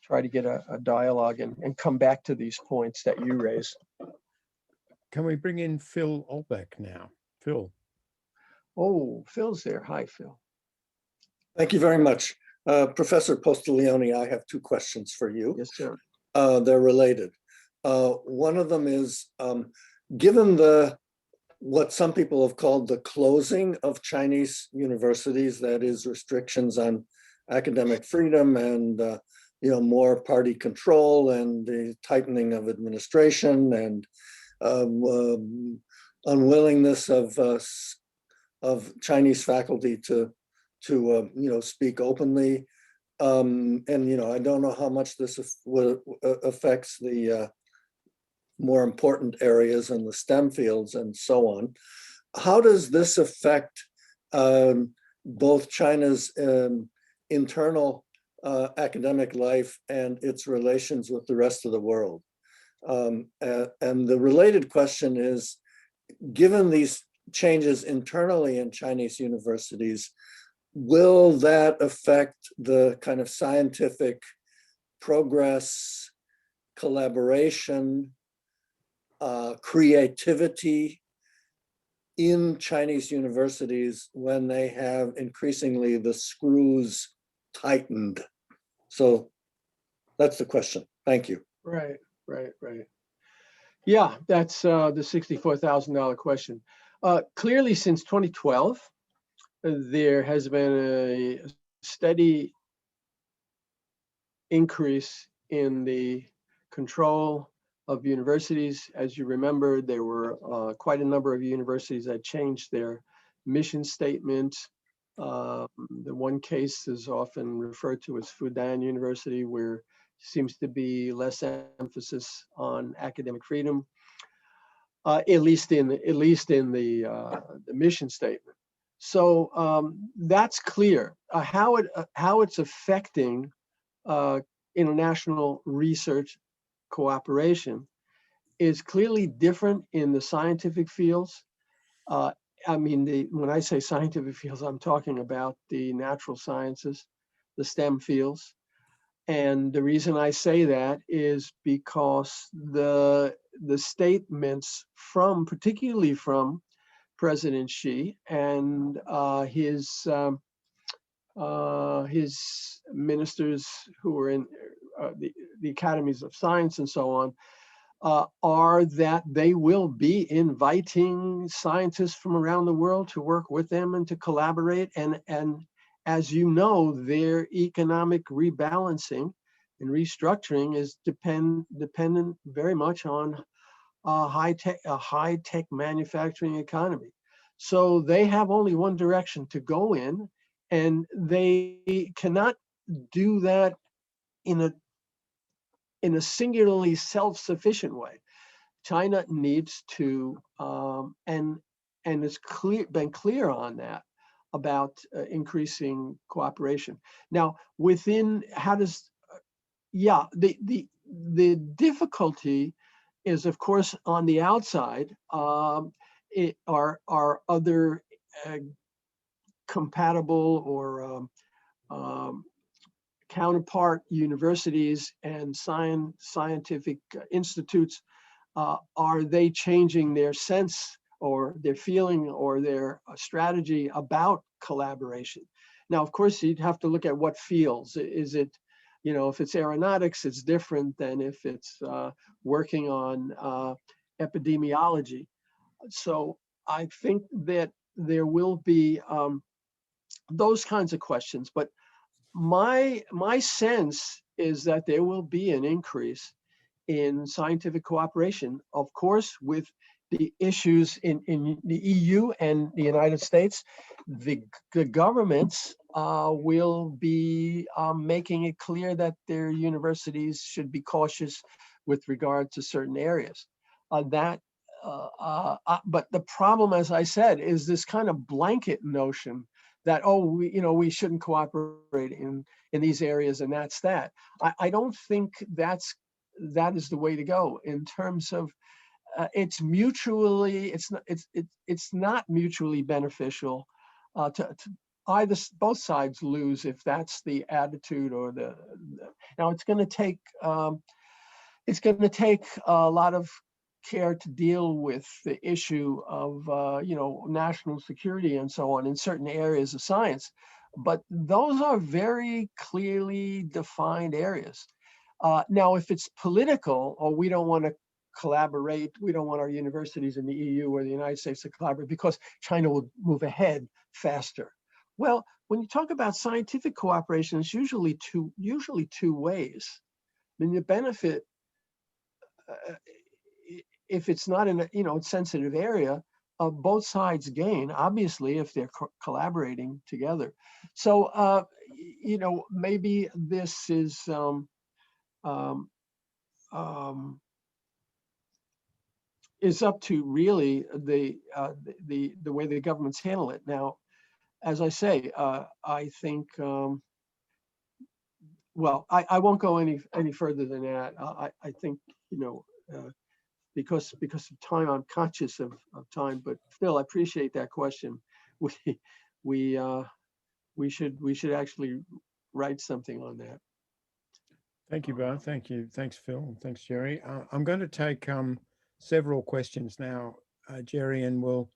[SPEAKER 2] try to get a dialogue and come back to these points that you raised.
[SPEAKER 1] Can we bring in Phil Olbeck now? Phil.
[SPEAKER 2] Oh, Phil's there. Hi, Phil.
[SPEAKER 3] Thank you very much. Professor Postiglione, I have two questions for you.
[SPEAKER 2] Yes, sir.
[SPEAKER 3] They're related. One of them is, given what some people have called the closing of Chinese universities, that is restrictions on academic freedom and more party control and the tightening of administration and unwillingness of Chinese faculty to speak openly. And I don't know how much this affects the more important areas in the STEM fields and so on. How does this affect both China's internal academic life and its relations with the rest of the world? And the related question is, given these changes internally in Chinese universities, will that affect the kind of scientific progress, collaboration, creativity in Chinese universities when they have increasingly the screws tightened? So that's the question. Thank you.
[SPEAKER 2] Right. Yeah, that's the $64,000 question. Clearly, since 2012, there has been a steady increase in the control of universities. As you remember, there were quite a number of universities that changed their mission statement. The one case is often referred to as Fudan University, where seems to be less emphasis on academic freedom, at least in the mission statement. So that's clear. How it's affecting international research cooperation is clearly different in the scientific fields. When I say scientific fields, I'm talking about the natural sciences, the STEM fields. And the reason I say that is because the statements particularly from President Xi and his ministers who were in the academies of science and so on, are that they will be inviting scientists from around the world to work with them and to collaborate. And as you know, their economic rebalancing and restructuring is dependent very much on a high-tech manufacturing economy. So they have only one direction to go in, and they cannot do that in a singularly self-sufficient way. China needs to, and it's been clear on that, about increasing cooperation. Now, the difficulty is, of course, on the outside, are other compatible or counterpart universities and scientific institutes, are they changing their sense or their feeling or their strategy about collaboration? Now, of course, you'd have to look at what fields. Is it, if it's aeronautics, it's different than if it's working on epidemiology. So I think that there will be those kinds of questions. But my sense is that there will be an increase in scientific cooperation, of course, with the issues in the EU and the United States. The governments will be making it clear that their universities should be cautious with regard to certain areas. But the problem, as I said, is this kind of blanket notion that, oh, we shouldn't cooperate in these areas, and that's that. I don't think that is the way to go in terms of it's not mutually beneficial to either. Both sides lose if that's the attitude or now it's going to take a lot of care to deal with the issue of national security and so on in certain areas of science, but those are very clearly defined areas. Now, if it's political, or we don't want to collaborate, we don't want our universities in the EU or the United States to collaborate because China will move ahead faster. Well, when you talk about scientific cooperation, it's usually two ways. I mean, the benefit, if it's not in a sensitive area, both sides gain, obviously, if they're collaborating together. So maybe this is up to really the way the governments handle it. Now, as I say, I think well, I won't go any further than that. I think because of time, I'm conscious of time, but Phil, I appreciate that question. We should actually write something on that.
[SPEAKER 1] Thank you, Bart. Thank you. Thanks, Phil. Thanks, Jerry. I'm going to take several questions now, Jerry, and we'll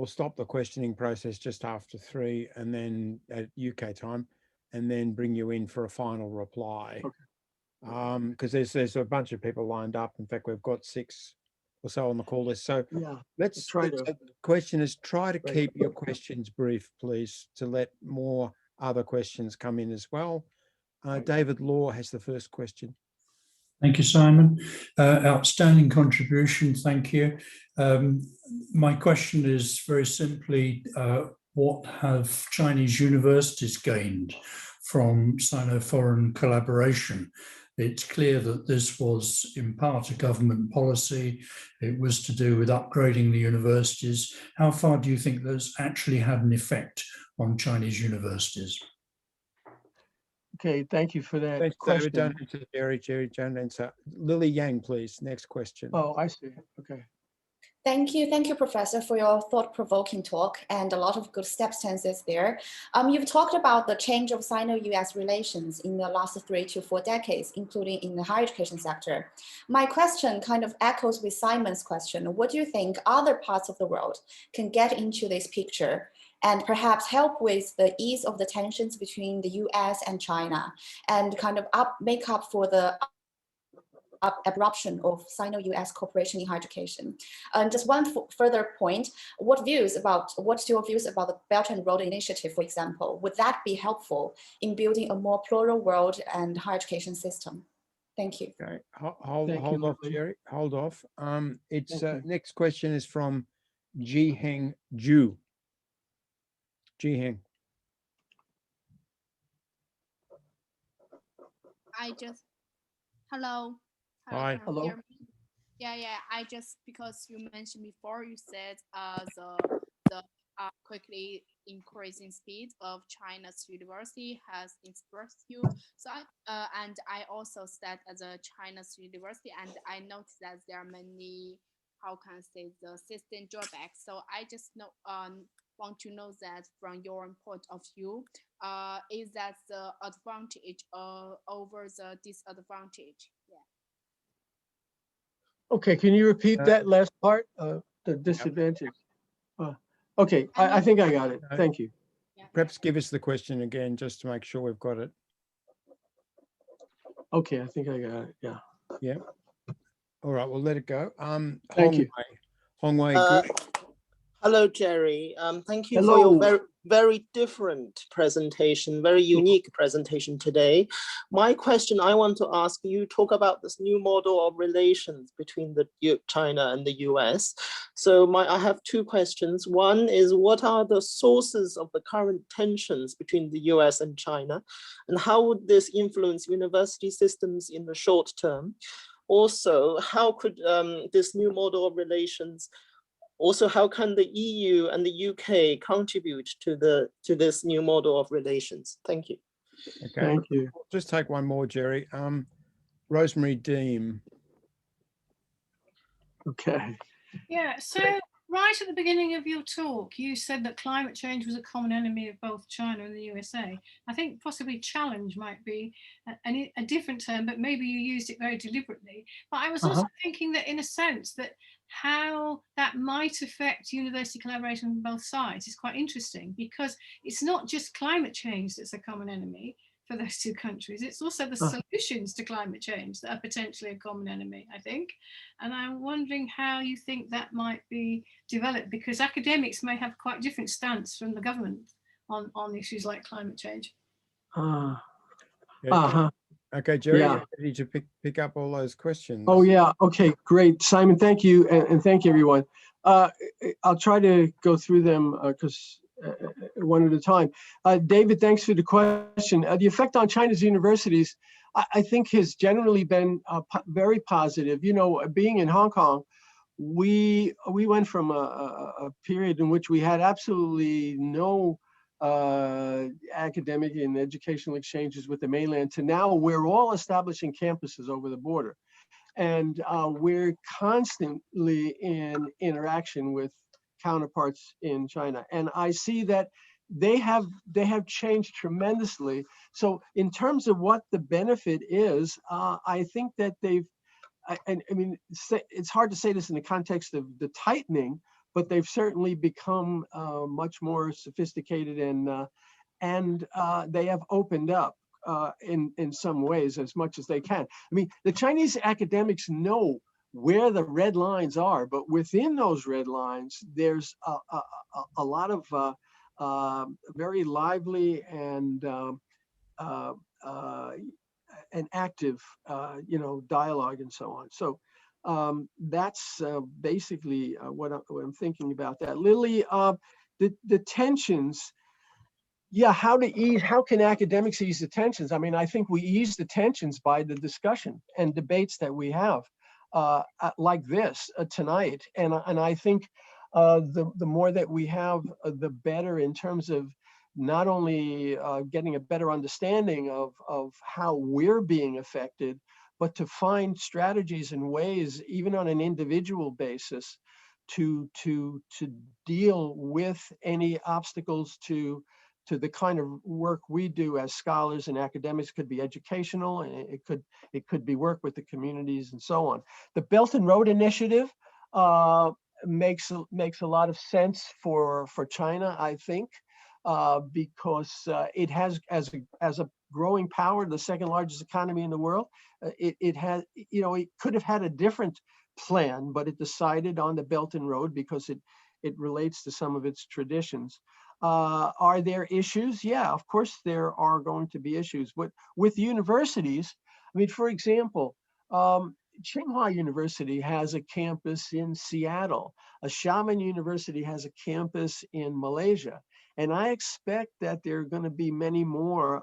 [SPEAKER 1] stop the questioning process just after 3, and then at UK time, and then bring you in for a final reply.
[SPEAKER 2] Okay.
[SPEAKER 1] Because there's a bunch of people lined up. In fact, we've got 6 or so on the call list. So
[SPEAKER 2] yeah,
[SPEAKER 1] let's
[SPEAKER 2] try to.
[SPEAKER 1] The question is, try to
[SPEAKER 2] Right.
[SPEAKER 1] keep your questions brief, please, to let more other questions come in as well. David Law has the first question.
[SPEAKER 4] Thank you, Simon. Outstanding contribution, thank you. My question is very simply, what have Chinese universities gained from Sino-foreign collaboration? It's clear that this was in part a government policy. It was to do with upgrading the universities. How far do you think that's actually had an effect on Chinese universities?
[SPEAKER 2] Okay, thank you for that
[SPEAKER 1] Thanks,
[SPEAKER 2] question.
[SPEAKER 1] David. Don't answer Jerry. Don't answer. Lily Yang, please. Next question.
[SPEAKER 2] Oh, I see. Okay.
[SPEAKER 5] Thank you, Professor, for your thought-provoking talk and a lot of good substances there. You've talked about the change of Sino-US relations in the last 3 to 4 decades, including in the higher education sector. My question kind of echoes with Simon's question. What do you think other parts of the world can get into this picture and perhaps help with the ease of the tensions between the US and China and kind of make up for the abruption of Sino-US cooperation in higher education? And just one further point, what's your views about the Belt and Road Initiative, for example? Would that be helpful in building a more plural world and higher education system? Thank you.
[SPEAKER 1] Okay, hold off, Jerry. Hold off. It's next question is from Jiheng Ju. Jiheng.
[SPEAKER 6] Hello.
[SPEAKER 1] Hi.
[SPEAKER 2] Hello.
[SPEAKER 6] Yeah. I just, because you mentioned before, you said the quickly increasing speed of China's university has inspired you. So and I also studied as a China's university, and I noticed that there are many, how can I say, the system drawbacks. So I just want to know that from your point of view, is that the advantage over the disadvantage? Yeah.
[SPEAKER 2] Okay, can you repeat that last part? The disadvantage. Okay, I think I got it. Thank you.
[SPEAKER 1] Perhaps give us the question again, just to make sure we've got it.
[SPEAKER 2] Okay, I think I got it. Yeah.
[SPEAKER 1] Yeah. All right, we'll let it go.
[SPEAKER 2] Thank you.
[SPEAKER 1] Hongwei, good.
[SPEAKER 7] Hello, Jerry. Thank you for
[SPEAKER 2] Hello.
[SPEAKER 7] your very different presentation, very unique presentation today. My question I want to ask you, talk about this new model of relations between China and the US. So I have two questions. One is, what are the sources of the current tensions between the US and China? And how would this influence university systems in the short term? Also, how could this new model of relations also, how can the EU and the UK contribute to this new model of relations? Thank you.
[SPEAKER 1] Okay.
[SPEAKER 2] Thank you.
[SPEAKER 1] Just take one more, Jerry. Rosemary Deem.
[SPEAKER 2] Okay.
[SPEAKER 8] Yeah, so right at the beginning of your talk, you said that climate change was a common enemy of both China and the USA. I think possibly challenge might be a different term, but maybe you used it very deliberately. But I was also thinking that in a sense that how that might affect university collaboration on both sides is quite interesting, because it's not just climate change that's a common enemy for those two countries. It's also the solutions to climate change that are potentially a common enemy, I think. And I'm wondering how you think that might be developed, because academics may have quite different stance from the government on issues like climate change.
[SPEAKER 1] Okay, Jerry,
[SPEAKER 2] Yeah.
[SPEAKER 1] you're ready to pick up all those questions.
[SPEAKER 2] Oh, yeah. Okay, great. Simon, thank you. And thank you, everyone. I'll try to go through them because one at a time. David, thanks for the question. The effect on China's universities, I think, has generally been very positive. You know, being in Hong Kong, we went from a period in which we had absolutely no academic and educational exchanges with the mainland to now we're all establishing campuses over the border. And we're constantly in interaction with counterparts in China. And I see that they have changed tremendously. So in terms of what the benefit is, I think that I mean, it's hard to say this in the context of the tightening, but they've certainly become much more sophisticated and they have opened up in some ways as much as they can. I mean, the Chinese academics know where the red lines are, but within those red lines, there's a lot of very lively and active, dialogue and so on. So that's basically what I'm thinking about that. Lily, the tensions. Yeah, how can academics ease the tensions? I mean, I think we ease the tensions by the discussion and debates that we have like this tonight. And I think the more that we have, the better in terms of not only getting a better understanding of how we're being affected, but to find strategies and ways, even on an individual basis, to deal with any obstacles to the kind of work we do as scholars and academics. Could be educational, it could be work with the communities and so on. The Belt and Road Initiative makes a lot of sense for China, I think, because it has as a growing power, the second largest economy in the world. It has, it could have had a different plan, but it decided on the Belt and Road because it relates to some of its traditions. Are there issues? Yeah, of course there are going to be issues. But with universities, I mean, for example, Tsinghua University has a campus in Seattle. Xiamen University has a campus in Malaysia. And I expect that there are going to be many more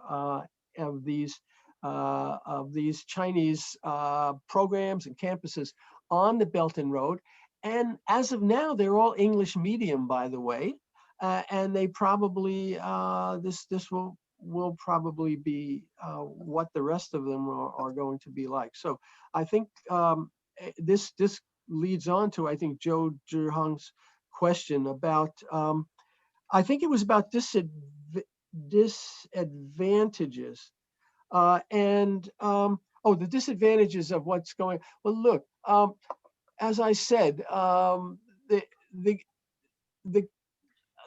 [SPEAKER 2] of these Chinese programs and campuses on the Belt and Road. And as of now, they're all English medium, by the way. And they probably, this will probably be what the rest of them are going to be like. So I think this leads on to, I think, Joe Zhihang's question about, I think it was about disadvantages. The disadvantages of what's going. Well, look, as I said,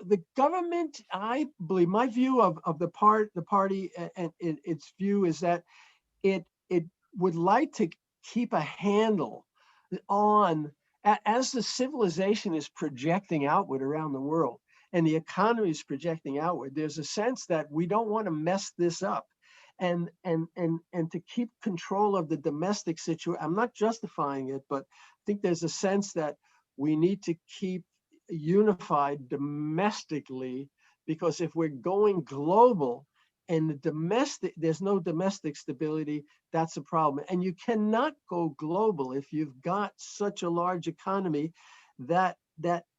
[SPEAKER 2] the government, I believe, my view of the party and its view is that it would like to keep a handle on as the civilization is projecting outward around the world and the economy is projecting outward, there's a sense that we don't want to mess this up. And to keep control of the domestic situation, I'm not justifying it, but I think there's a sense that we need to keep unified domestically, because if we're going global and there's no domestic stability, that's a problem. And you cannot go global if you've got such a large economy that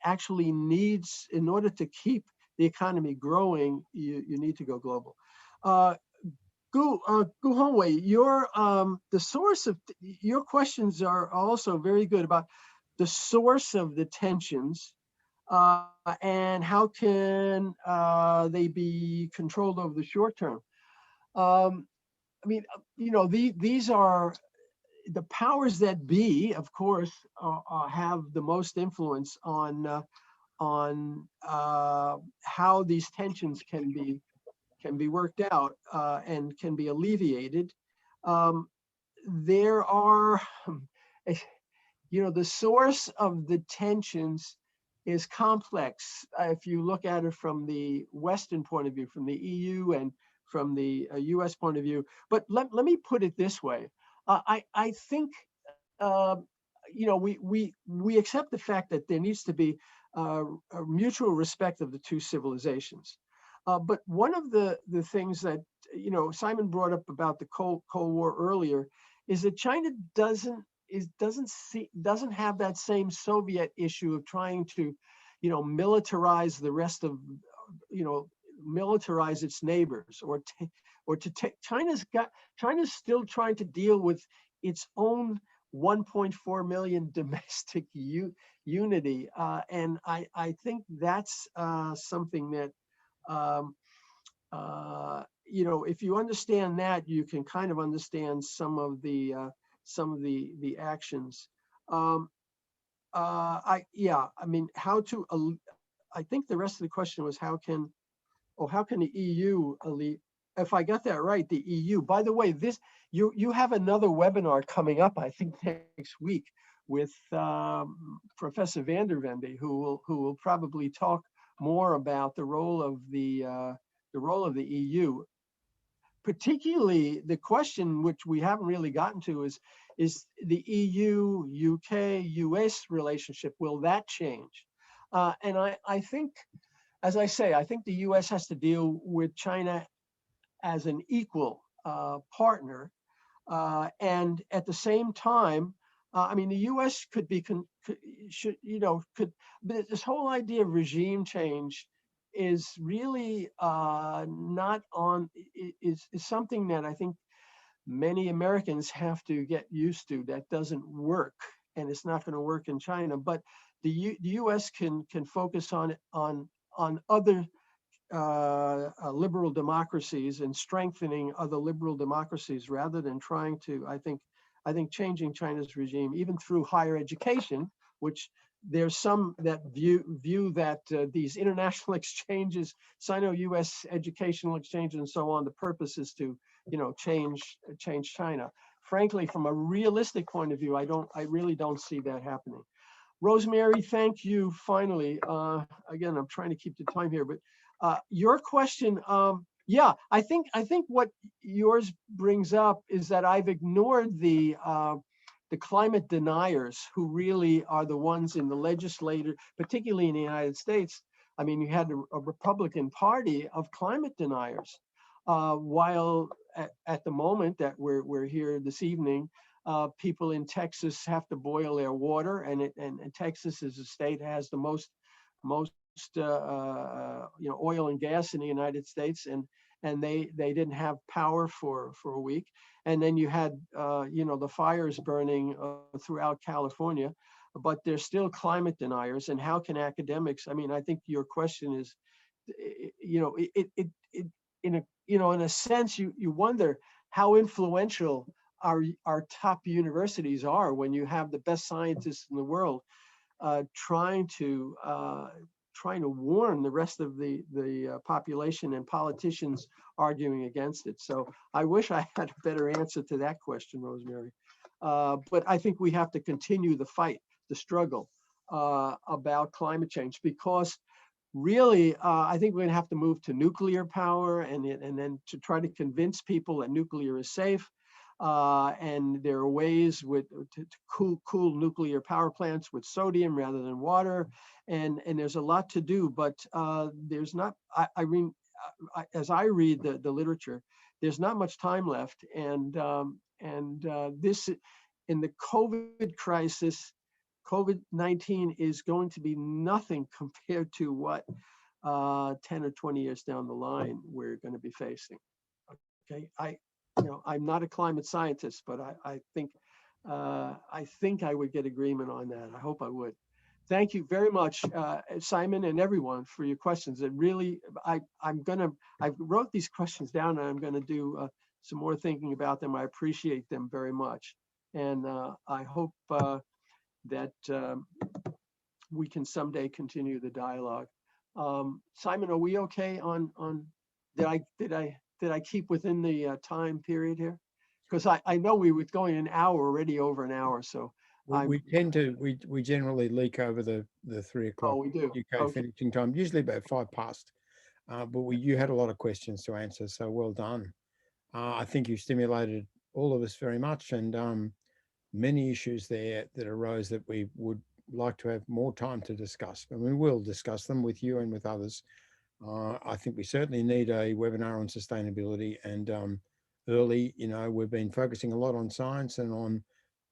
[SPEAKER 2] actually needs, in order to keep the economy growing, you need to go global. Gu Hongwei, the source of your questions are also very good about the source of the tensions and how can they be controlled over the short term. I mean, you know, these are the powers that be, of course, have the most influence on how these tensions can be worked out and can be alleviated. There are, you know, the source of the tensions is complex. If you look at it from the Western point of view, from the EU and from the US point of view. But let me put it this way. I think, you know, we accept the fact that there needs to be a mutual respect of the two civilizations. But one of the things that, you know, Simon brought up about the Cold War earlier is that China doesn't have that same Soviet issue of trying to, you know, militarize the rest of, you know, militarize its neighbors, or to take China's still trying to deal with its own 1.4 million domestic unity, and I think that's something that you know, if you understand that, you can kind of understand some of the actions. I mean, how to? I think the rest of the question was how can the EU elite? If I got that right, the EU. By the way, you have another webinar coming up, I think next week, with Professor van der Vende, who will probably talk more about the role of the EU. Particularly, the question which we haven't really gotten to is the EU, UK, US relationship, will that change? And I think, as I say, I think the US has to deal with China as an equal partner. And at the same time, I mean, the US could be, but this whole idea of regime change is really not on, is something that I think many Americans have to get used to. That doesn't work, and it's not going to work in China. But the U.S. can focus on other liberal democracies and strengthening other liberal democracies rather than trying to, I think changing China's regime, even through higher education, which there's some that view that these international exchanges, Sino-US educational exchanges and so on, the purpose is to, you know, change China. Frankly, from a realistic point of view, I really don't see that happening. Rosemary, thank you. Finally, again, I'm trying to keep the time here, but your question, yeah, I think what yours brings up is that I've ignored the climate deniers, who really are the ones in the legislature, particularly in the United States. I mean, you had a Republican Party of climate deniers, while at the moment that we're here this evening, people in Texas have to boil their water, and Texas is a state that has the most you know, oil and gas in the United States, and they didn't have power for a week. And then you had, you know, the fires burning throughout California, but they're still climate deniers. And how can academics, I mean, I think your question is, you know, in a sense, you wonder how influential our top universities are when you have the best scientists in the world trying to warn the rest of the population and politicians arguing against it. So I wish I had a better answer to that question, Rosemary. But I think we have to continue the fight the struggle about climate change, because really, I think we're going to have to move to nuclear power, and then to try to convince people that nuclear is safe. And there are ways to cool nuclear power plants with sodium rather than water. And there's a lot to do, but there's not, as I read the literature, there's not much time left. And this, in the COVID crisis, COVID-19 is going to be nothing compared to what 10 or 20 years down the line we're going to be facing. Okay, I'm not a climate scientist, but I think I would get agreement on that. I hope I would. Thank you very much, Simon, and everyone, for your questions. It really, I wrote these questions down, and I'm going to do some more thinking about them. I appreciate them very much, and I hope that we can someday continue the dialogue. Simon, are we okay on did I keep within the time period here? Because I know we were going an hour, already over an hour, so.
[SPEAKER 1] We generally leak over the 3 o'clock
[SPEAKER 2] We do.
[SPEAKER 1] UK
[SPEAKER 2] Okay.
[SPEAKER 1] finishing time, usually about 5 past. But you had a lot of questions to answer, so well done. I think you stimulated all of us very much, and many issues there that arose that we would like to have more time to discuss, and we will discuss them with you and with others. I think we certainly need a webinar on sustainability, and early, we've been focusing a lot on science and on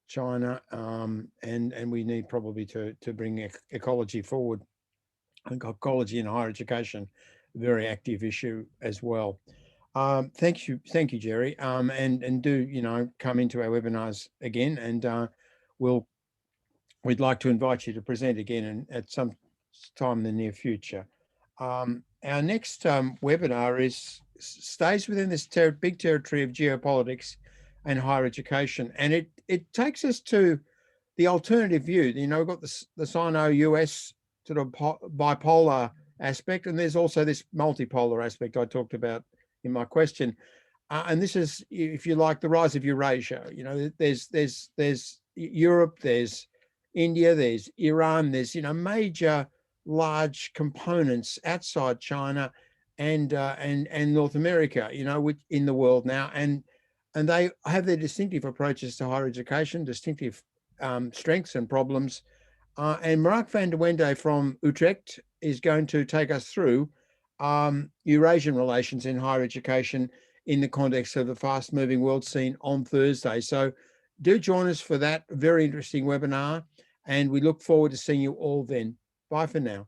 [SPEAKER 1] China, and we need probably to bring ecology forward. I think ecology in higher education, very active issue as well. Thank you, Jerry. And do come into our webinars again, and we'd like to invite you to present again at some time in the near future. Our next webinar stays within this big territory of geopolitics and higher education, and it takes us to the alternative view. We've got the Sino-US sort of bipolar aspect, and there's also this multipolar aspect I talked about in my question. And this is, if you like, the rise of Eurasia. There's Europe, there's India, there's Iran, there's major large components outside China and North America, which in the world now, and they have their distinctive approaches to higher education, distinctive strengths and problems. And Mark van der Wende from Utrecht is going to take us through Eurasian relations in higher education in the context of the fast-moving world scene on Thursday. So do join us for that very interesting webinar, and we look forward to seeing you all then. Bye for now.